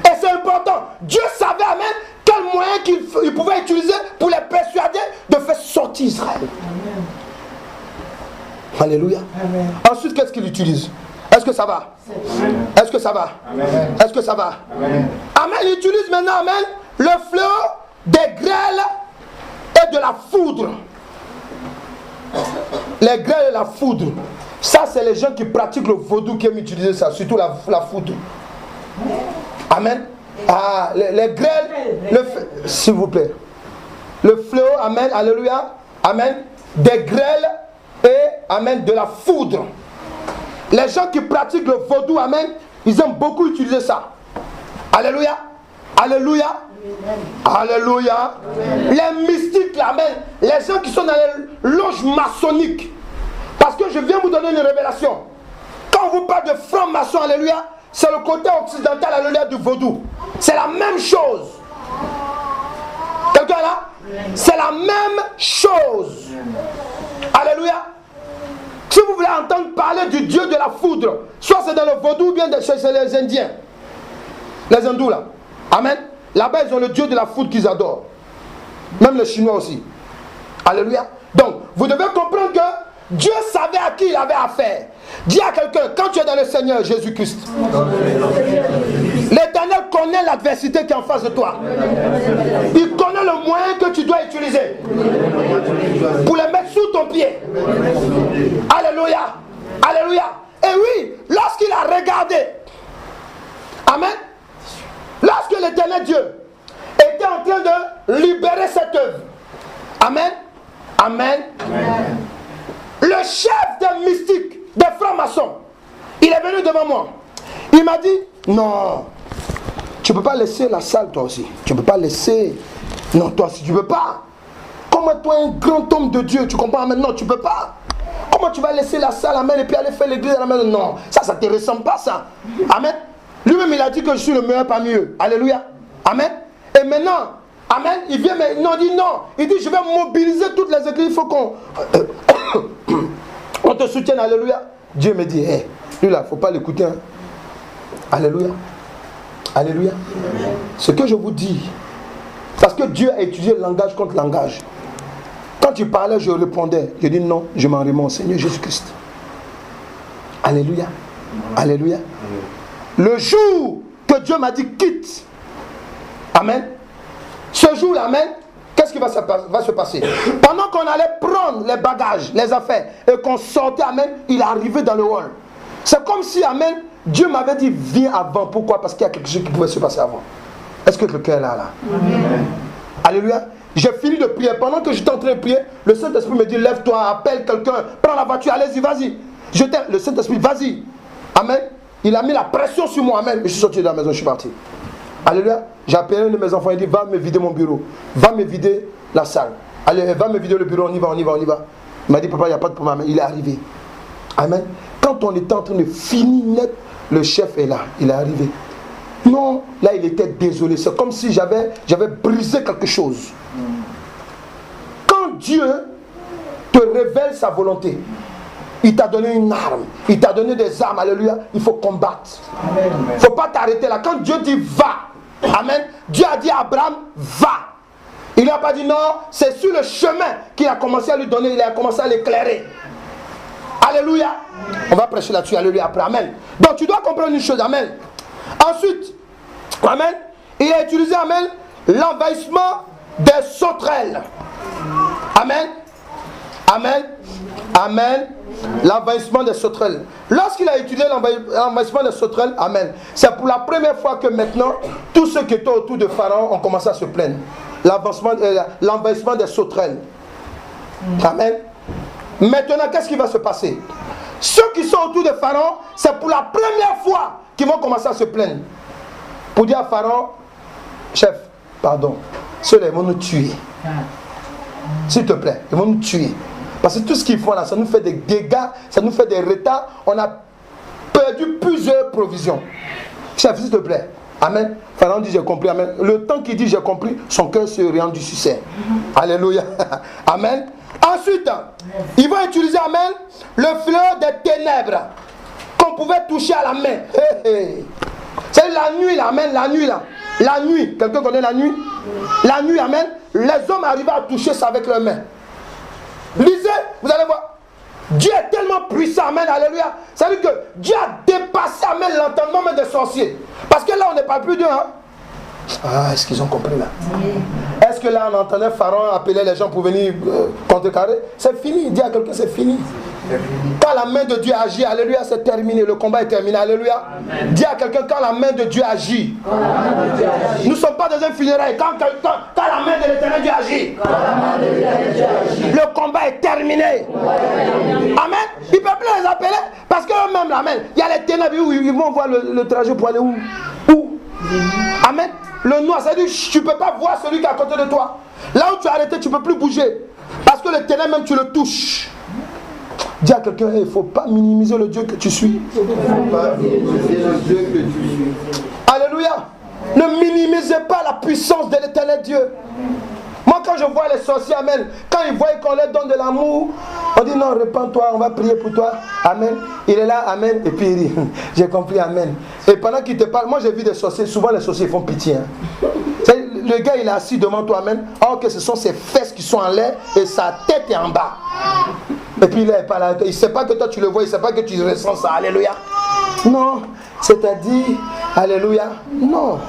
Et c'est important. Dieu savait, amen, quel moyen qu'il pouvait utiliser pour les persuader de faire sortir Israël. Amen. Alléluia. Amen. Ensuite, qu'est-ce qu'il utilise? Est-ce que ça va? Est-ce que ça va? Est-ce que ça va? Amen. Il utilise maintenant, amen, le fléau des grêles et de la foudre. Les grêles et la foudre. Ça, c'est les gens qui pratiquent le vaudou qui aiment utiliser ça, surtout la foudre. Amen. Ah, les grêles, s'il vous plaît. Le fléau, amen, alléluia, amen, des grêles et, amen, de la foudre. Les gens qui pratiquent le vaudou, amen, ils aiment beaucoup utiliser ça. Alléluia, alléluia, alléluia. Les mystiques, là, amen, les gens qui sont dans les loges maçonniques. Parce que je viens vous donner une révélation. Quand on vous parle de franc-maçon, alléluia, c'est le côté occidental, alléluia, du vaudou. C'est la même chose. Quelqu'un là? C'est la même chose. Alléluia. Si vous voulez entendre parler du Dieu de la foudre, soit c'est dans le vaudou ou bien chez les Indiens. Les hindous là. Amen. Là-bas ils ont le Dieu de la foudre qu'ils adorent. Même les Chinois aussi. Alléluia. Donc, vous devez comprendre que Dieu savait à qui il avait affaire. Dis à quelqu'un, quand tu es dans le Seigneur Jésus-Christ, l'Éternel connaît l'adversité qui est en face de toi. Il connaît le moyen que tu dois utiliser pour les mettre sous ton pied. Alléluia. Alléluia. Et oui, lorsqu'il a regardé, amen, lorsque l'Éternel Dieu était en train de libérer cette œuvre, amen, amen, amen. Le chef des mystiques, des francs-maçons, il est venu devant moi. Il m'a dit, non, tu ne peux pas laisser la salle toi aussi. Tu ne peux pas laisser. Non, toi aussi, tu ne peux pas. Comment toi, un grand homme de Dieu, tu comprends maintenant? Tu ne peux pas. Comment tu vas laisser la salle, amen, et puis aller faire l'église à la maison? Non, ça ne te ressemble pas, ça. Amen. Lui-même, il a dit que je suis le meilleur parmi eux. Alléluia. Amen. Et maintenant, amen, il vient, mais non, il dit non. Il dit, je vais mobiliser toutes les églises. Il faut qu'on on te soutienne. Alléluia. Dieu me dit, hé, lui là, il ne faut pas l'écouter. Hein. Alléluia. Alléluia. Ce que je vous dis, parce que Dieu a étudié langage contre langage. Quand tu parlais, je répondais. Je dis non, je m'en remets au Seigneur Jésus-Christ. Alléluia. Alléluia. Le jour que Dieu m'a dit quitte, amen. Ce jour-là, amen, qu'est-ce qui va se passer? Pendant qu'on allait prendre les bagages, les affaires, et qu'on sortait, amen, il est arrivé dans le hall. C'est comme si, amen, Dieu m'avait dit, viens avant. Pourquoi? Parce qu'il y a quelque chose qui pouvait se passer avant. Est-ce que quelqu'un est là? Amen. Alléluia. J'ai fini de prier. Pendant que j'étais en train de prier, le Saint-Esprit me dit, lève-toi, appelle quelqu'un, prends la voiture, allez-y, vas-y. Le Saint-Esprit, vas-y. Amen. Il a mis la pression sur moi, amen. Je suis sorti de la maison, je suis parti. Alléluia. J'ai appelé un de mes enfants, il dit, va me vider mon bureau. Va me vider la salle. Allez, va me vider le bureau, on y va, on y va, on y va. Il m'a dit, papa, il n'y a pas de problème. Il est arrivé. Amen. Quand on était en train de finir net, le chef est là. Il est arrivé. Non, là, il était désolé. C'est comme si j'avais brisé quelque chose. Quand Dieu te révèle sa volonté, il t'a donné une arme, il t'a donné des armes, alléluia, il faut combattre. Il ne faut pas t'arrêter là. Quand Dieu dit va, amen, Dieu a dit à Abraham, va. Il n'a pas dit non, c'est sur le chemin qu'il a commencé à lui donner, il a commencé à l'éclairer. Alléluia. On va prêcher là-dessus, alléluia, après, amen. Donc tu dois comprendre une chose, amen. Ensuite, amen, il a utilisé, amen, l'envahissement des sauterelles. Amen. Amen. Amen. L'envahissement des sauterelles. Lorsqu'il a utilisé l'envahissement des sauterelles, amen, c'est pour la première fois que maintenant, tous ceux qui étaient autour de Pharaon ont commencé à se plaindre. L'envahissement des sauterelles. Amen. Maintenant, qu'est-ce qui va se passer? Ceux qui sont autour de Pharaon, c'est pour la première fois qu'ils vont commencer à se plaindre. Pour dire à Pharaon, chef, pardon, ceux-là, ils vont nous tuer. S'il te plaît, ils vont nous tuer. Parce que tout ce qu'ils font là, ça nous fait des dégâts, ça nous fait des retards. On a perdu plusieurs provisions. Chef, s'il te plaît. Amen. Pharaon dit j'ai compris. Amen. Le temps qu'il dit j'ai compris, son cœur se rend du succès. Alléluia. Amen. Ensuite, ils vont utiliser, amen, le fleur des ténèbres qu'on pouvait toucher à la main. C'est la nuit là, amen, la nuit là. La nuit, quelqu'un connaît la nuit? La nuit, amen, les hommes arrivaient à toucher ça avec leurs mains. Lisez, vous allez voir. Dieu est tellement tellement puissant, amen, alléluia. C'est-à-dire que Dieu a dépassé, amen, l'entendement même des sorciers. Parce que là, on n'est pas plus d'eux, hein. Ah, est-ce qu'ils ont compris là? Est-ce que là, on entendait Pharaon appeler les gens pour venir contrecarrer? C'est fini, dis à quelqu'un, c'est fini. Quand la main de Dieu agit, alléluia, c'est terminé, le combat est terminé, alléluia. Dis à quelqu'un, quand la main de Dieu agit, nous ne sommes pas dans un funérail, quand la main de l'Éternel Dieu agit, le combat est terminé. Amen. Il ne peut plus les appeler, parce qu'eux-mêmes, amen, il y a les ténèbres où ils vont voir le trajet pour aller où? Amen. Le noir, c'est-à-dire tu ne peux pas voir celui qui est à côté de toi. Là où tu es arrêté, tu ne peux plus bouger. Parce que le ténèbre, même tu le touches. Dis à quelqu'un, il ne faut pas minimiser le Dieu que tu suis. Alléluia. Ne minimisez pas la puissance de l'Éternel Dieu. Moi, quand je vois les sorciers, amen, quand ils voient qu'on leur donne de l'amour, on dit non, répands-toi, on va prier pour toi. Amen. Il est là, amen, et puis il rit. J'ai compris, amen. Et pendant qu'il te parle, moi j'ai vu des sorciers, souvent les sorciers font pitié. Hein. Le gars, il est assis devant toi, amen. Or que ce sont ses fesses qui sont en l'air et sa tête est en bas. Et puis là, il ne sait pas que toi tu le vois, il ne sait pas que tu ressens ça. Alléluia. Non, c'est-à-dire, alléluia, non.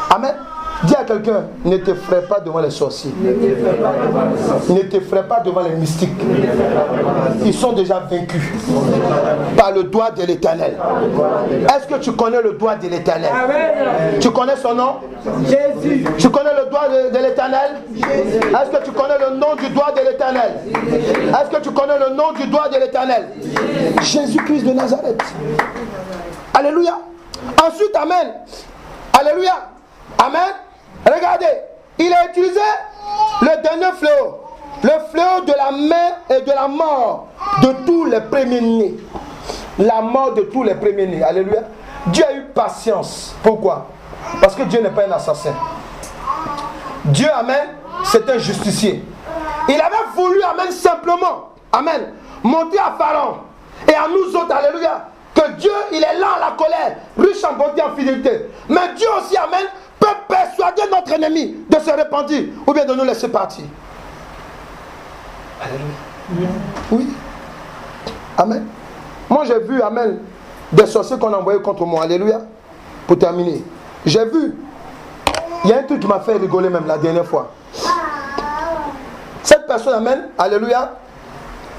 Amen. Dis à quelqu'un, ne t'effraie pas devant les sorciers. Ne t'effraie pas devant les mystiques. Ils sont déjà vaincus par le doigt de l'Éternel. Est-ce que tu connais le doigt de l'Éternel? Tu connais son nom? Jésus. Tu connais le doigt de l'Éternel? Est-ce que tu connais le nom du doigt de l'Éternel? Est-ce que tu connais le nom du doigt de l'Éternel? Jésus-Christ de Nazareth. Alléluia. Ensuite, amen. Alléluia. Amen. Regardez, il a utilisé le dernier fléau. Le fléau de la main et de la mort de tous les premiers-nés. La mort de tous les premiers-nés. Alléluia. Dieu a eu patience. Pourquoi? Parce que Dieu n'est pas un assassin. Dieu, amen, c'est un justicier. Il avait voulu, amen, simplement, amen, monter à Pharaon et à nous autres, alléluia, que Dieu, il est lent à la colère, riche en bonté et en fidélité. Mais Dieu aussi, amen, peut persuader notre ennemi de se repentir ou bien de nous laisser partir. Alléluia. Oui. Amen. Moi j'ai vu, amen, des sorciers qu'on a envoyés contre moi. Alléluia. Pour terminer. J'ai vu. Il y a un truc qui m'a fait rigoler même la dernière fois. Cette personne, amen, alléluia.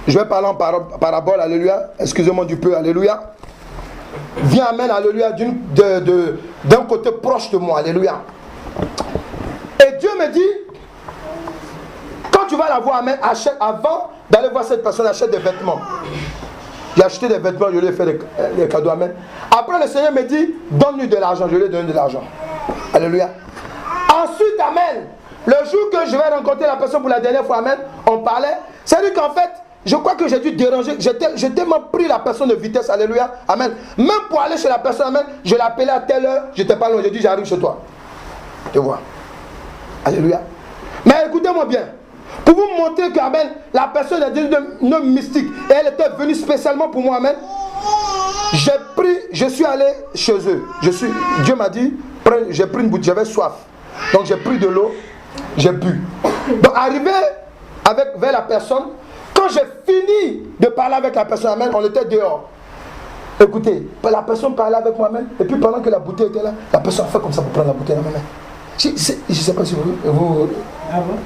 Je vais parler en parabole, alléluia. Excusez-moi du peu, alléluia. Viens, amen, alléluia, d'un côté proche de moi, alléluia. Et Dieu me dit, quand tu vas la voir, amen, achète, avant d'aller voir cette personne, achète des vêtements. J'ai acheté des vêtements, je lui ai fait des cadeaux, amen. Après, le Seigneur me dit, donne-lui de l'argent, je lui ai donné de l'argent. Alléluia. Ensuite, amen, le jour que je vais rencontrer la personne pour la dernière fois, amen, on parlait, c'est-à-dire qu'en fait, je crois que j'ai dû déranger, j'ai tellement pris la personne de vitesse, alléluia, amen. Même pour aller chez la personne, amen, je l'appelais à telle heure, j'étais pas loin, j'ai dit j'arrive chez toi. Tu vois. Alléluia. Mais écoutez-moi bien, pour vous montrer que, amen, la personne est une homme mystique et elle était venue spécialement pour moi, amen. Je suis allé chez eux. Dieu m'a dit, j'ai pris une bouteille, j'avais soif. Donc j'ai pris de l'eau, j'ai bu. Donc arrivé vers la personne, quand j'ai fini de parler avec la personne, amen, on était dehors. Écoutez, la personne parlait avec moi-même, et puis pendant que la bouteille était là, la personne a fait comme ça pour prendre la bouteille dans ma main. Je ne sais pas si vous Ah bon?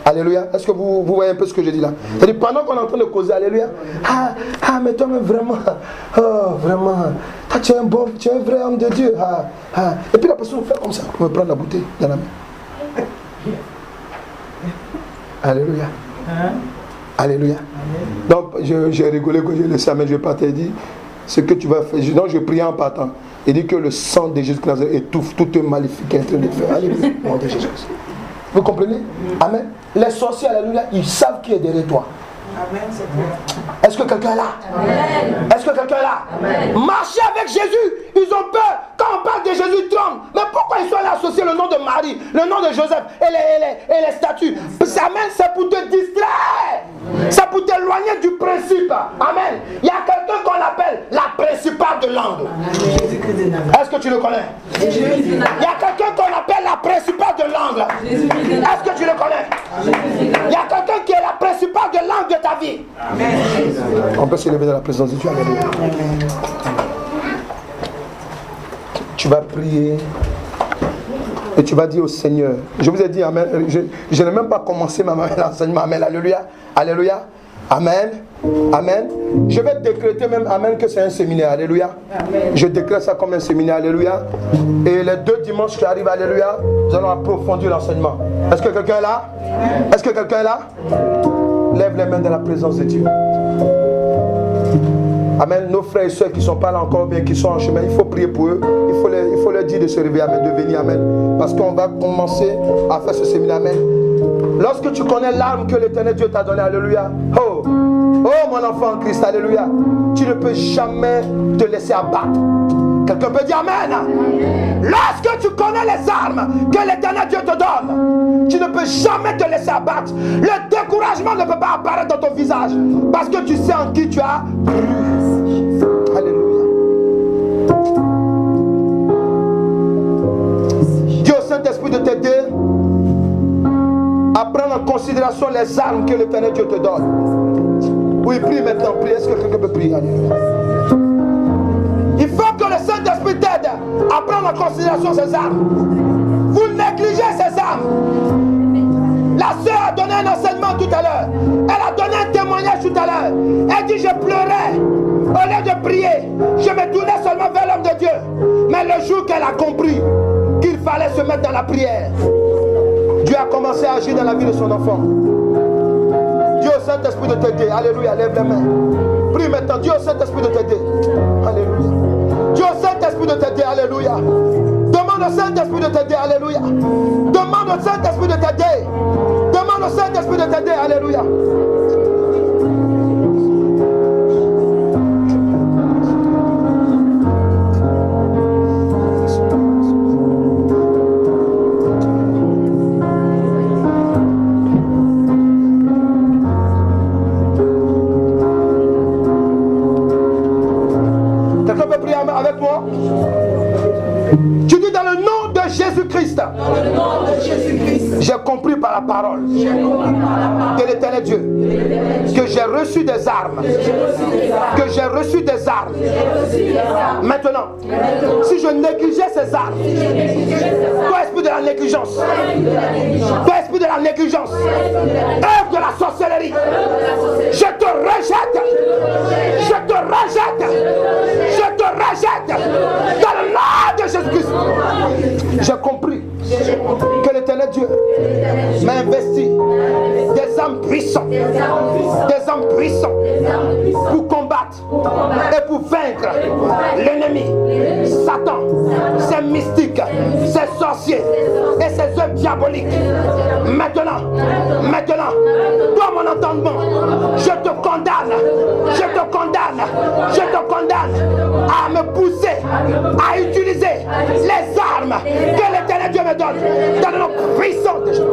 Alléluia. Est-ce que vous voyez un peu ce que je dis là? C'est-à-dire, pendant qu'on est en train de causer, alléluia. Mais toi-même, vraiment, vraiment, toi, tu es un vrai homme de Dieu. Et puis la personne fait comme ça, pour me prendre la bouteille dans la main. Alléluia. Alléluia. Donc, j'ai rigolé quand j'ai laissé, mais je ne vais pas te dire ce que tu vas faire. Donc, je prie en partant. Il dit que le sang de Jésus-Christ étouffe tout un maléfique qui est en train de faire. Alléluia. Nom de Jésus. Vous comprenez? Amen. Les sorciers, alléluia, ils savent qui est derrière toi. Amen, c'est clair. Est-ce que quelqu'un est là? Amen. Est-ce que quelqu'un est là? Amen. Marcher avec Jésus, ils ont peur. Quand on parle de Jésus, ils tremblent. Mais pourquoi ils sont allés associer le nom de Marie, le nom de Joseph et les statues? Amen, c'est pour te distraire. C'est pour t'éloigner du principe. Amen. Il y a quelqu'un qu'on appelle la principale de l'angle. Est-ce que tu le connais? Il y a quelqu'un qu'on appelle la principale de l'angle. Est-ce que tu le connais? Il y a quelqu'un qui est la principale de l'angle de ta vie. Amen. On peut se lever dans la présence de Dieu. Alléluia. Tu vas prier et tu vas dire au Seigneur. Je vous ai dit Amen. Je n'ai même pas commencé l'enseignement. Amen. Alléluia. Alléluia. Amen. Amen. Je vais décréter même Amen que c'est un séminaire. Alléluia. Amen. Je décrète ça comme un séminaire. Alléluia. Et les 2 dimanches qui arrivent, alléluia, nous allons approfondir l'enseignement. Est-ce que quelqu'un est là? Est-ce que quelqu'un est là? Lève les mains dans la présence de Dieu. Amen. Nos frères et soeurs qui ne sont pas là encore, bien qui sont en chemin, il faut prier pour eux. Il faut leur dire de se réveiller. Amen. De venir. Amen. Parce qu'on va commencer à faire ce séminaire. Amen. Lorsque tu connais l'arme que l'Éternel Dieu t'a donnée, alléluia. Oh mon enfant en Christ, alléluia. Tu ne peux jamais te laisser abattre. Quelqu'un peut dire Amen. Lorsque tu connais les armes que l'Éternel Dieu te donne, tu ne peux jamais te laisser abattre. Le découragement ne peut pas apparaître dans ton visage. Parce que tu sais en qui tu as cru. Alléluia. Dis au Saint-Esprit de t'aider à prendre en considération les armes que l'Éternel Dieu te donne. Oui, prie maintenant, prie. Est-ce que quelqu'un peut prier? Alléluia. Il faut que le Saint-Esprit t'aide à prendre en considération ces armes. Vous négligez ces armes. La sœur a donné un enseignement tout à l'heure. Elle a donné un témoignage tout à l'heure. Elle dit, je pleurais. Au lieu de prier, je me tournais seulement vers l'homme de Dieu. Mais le jour qu'elle a compris qu'il fallait se mettre dans la prière, Dieu a commencé à agir dans la vie de son enfant. Dieu au Saint-Esprit de t'aider. Alléluia, lève les mains. Prie maintenant. Dieu au Saint-Esprit de t'aider. Alléluia. Dieu au Saint-Esprit de t'aider. Alléluia. Demande au Saint-Esprit de t'aider. Alléluia. Demande au Saint-Esprit de t'aider. Demande au Saint-Esprit de t'aider. Alléluia. Avec moi. Tu dis dans le nom de Jésus-Christ. J'ai compris par la parole de l'Éternel Dieu que j'ai reçu des armes. Que j'ai reçu des armes. Maintenant, si je négligeais ces armes, toi esprit de la négligence, toi esprit de la négligence, œuvre de la sorcellerie, je te rejette. Je te rejette. Je te rejette dans le nom de Jésus-Christ. J'ai compris que l'Éternel Dieu m'a investi des hommes puissants, pour combattre et pour vaincre l'ennemi, Satan, ses mystiques, ses sorciers et ses œuvres diaboliques. Maintenant, toi mon entendement, je te condamne à me pousser, à utiliser les armes que l'Éternel Dieu me donne dans le nom puissant de Jésus.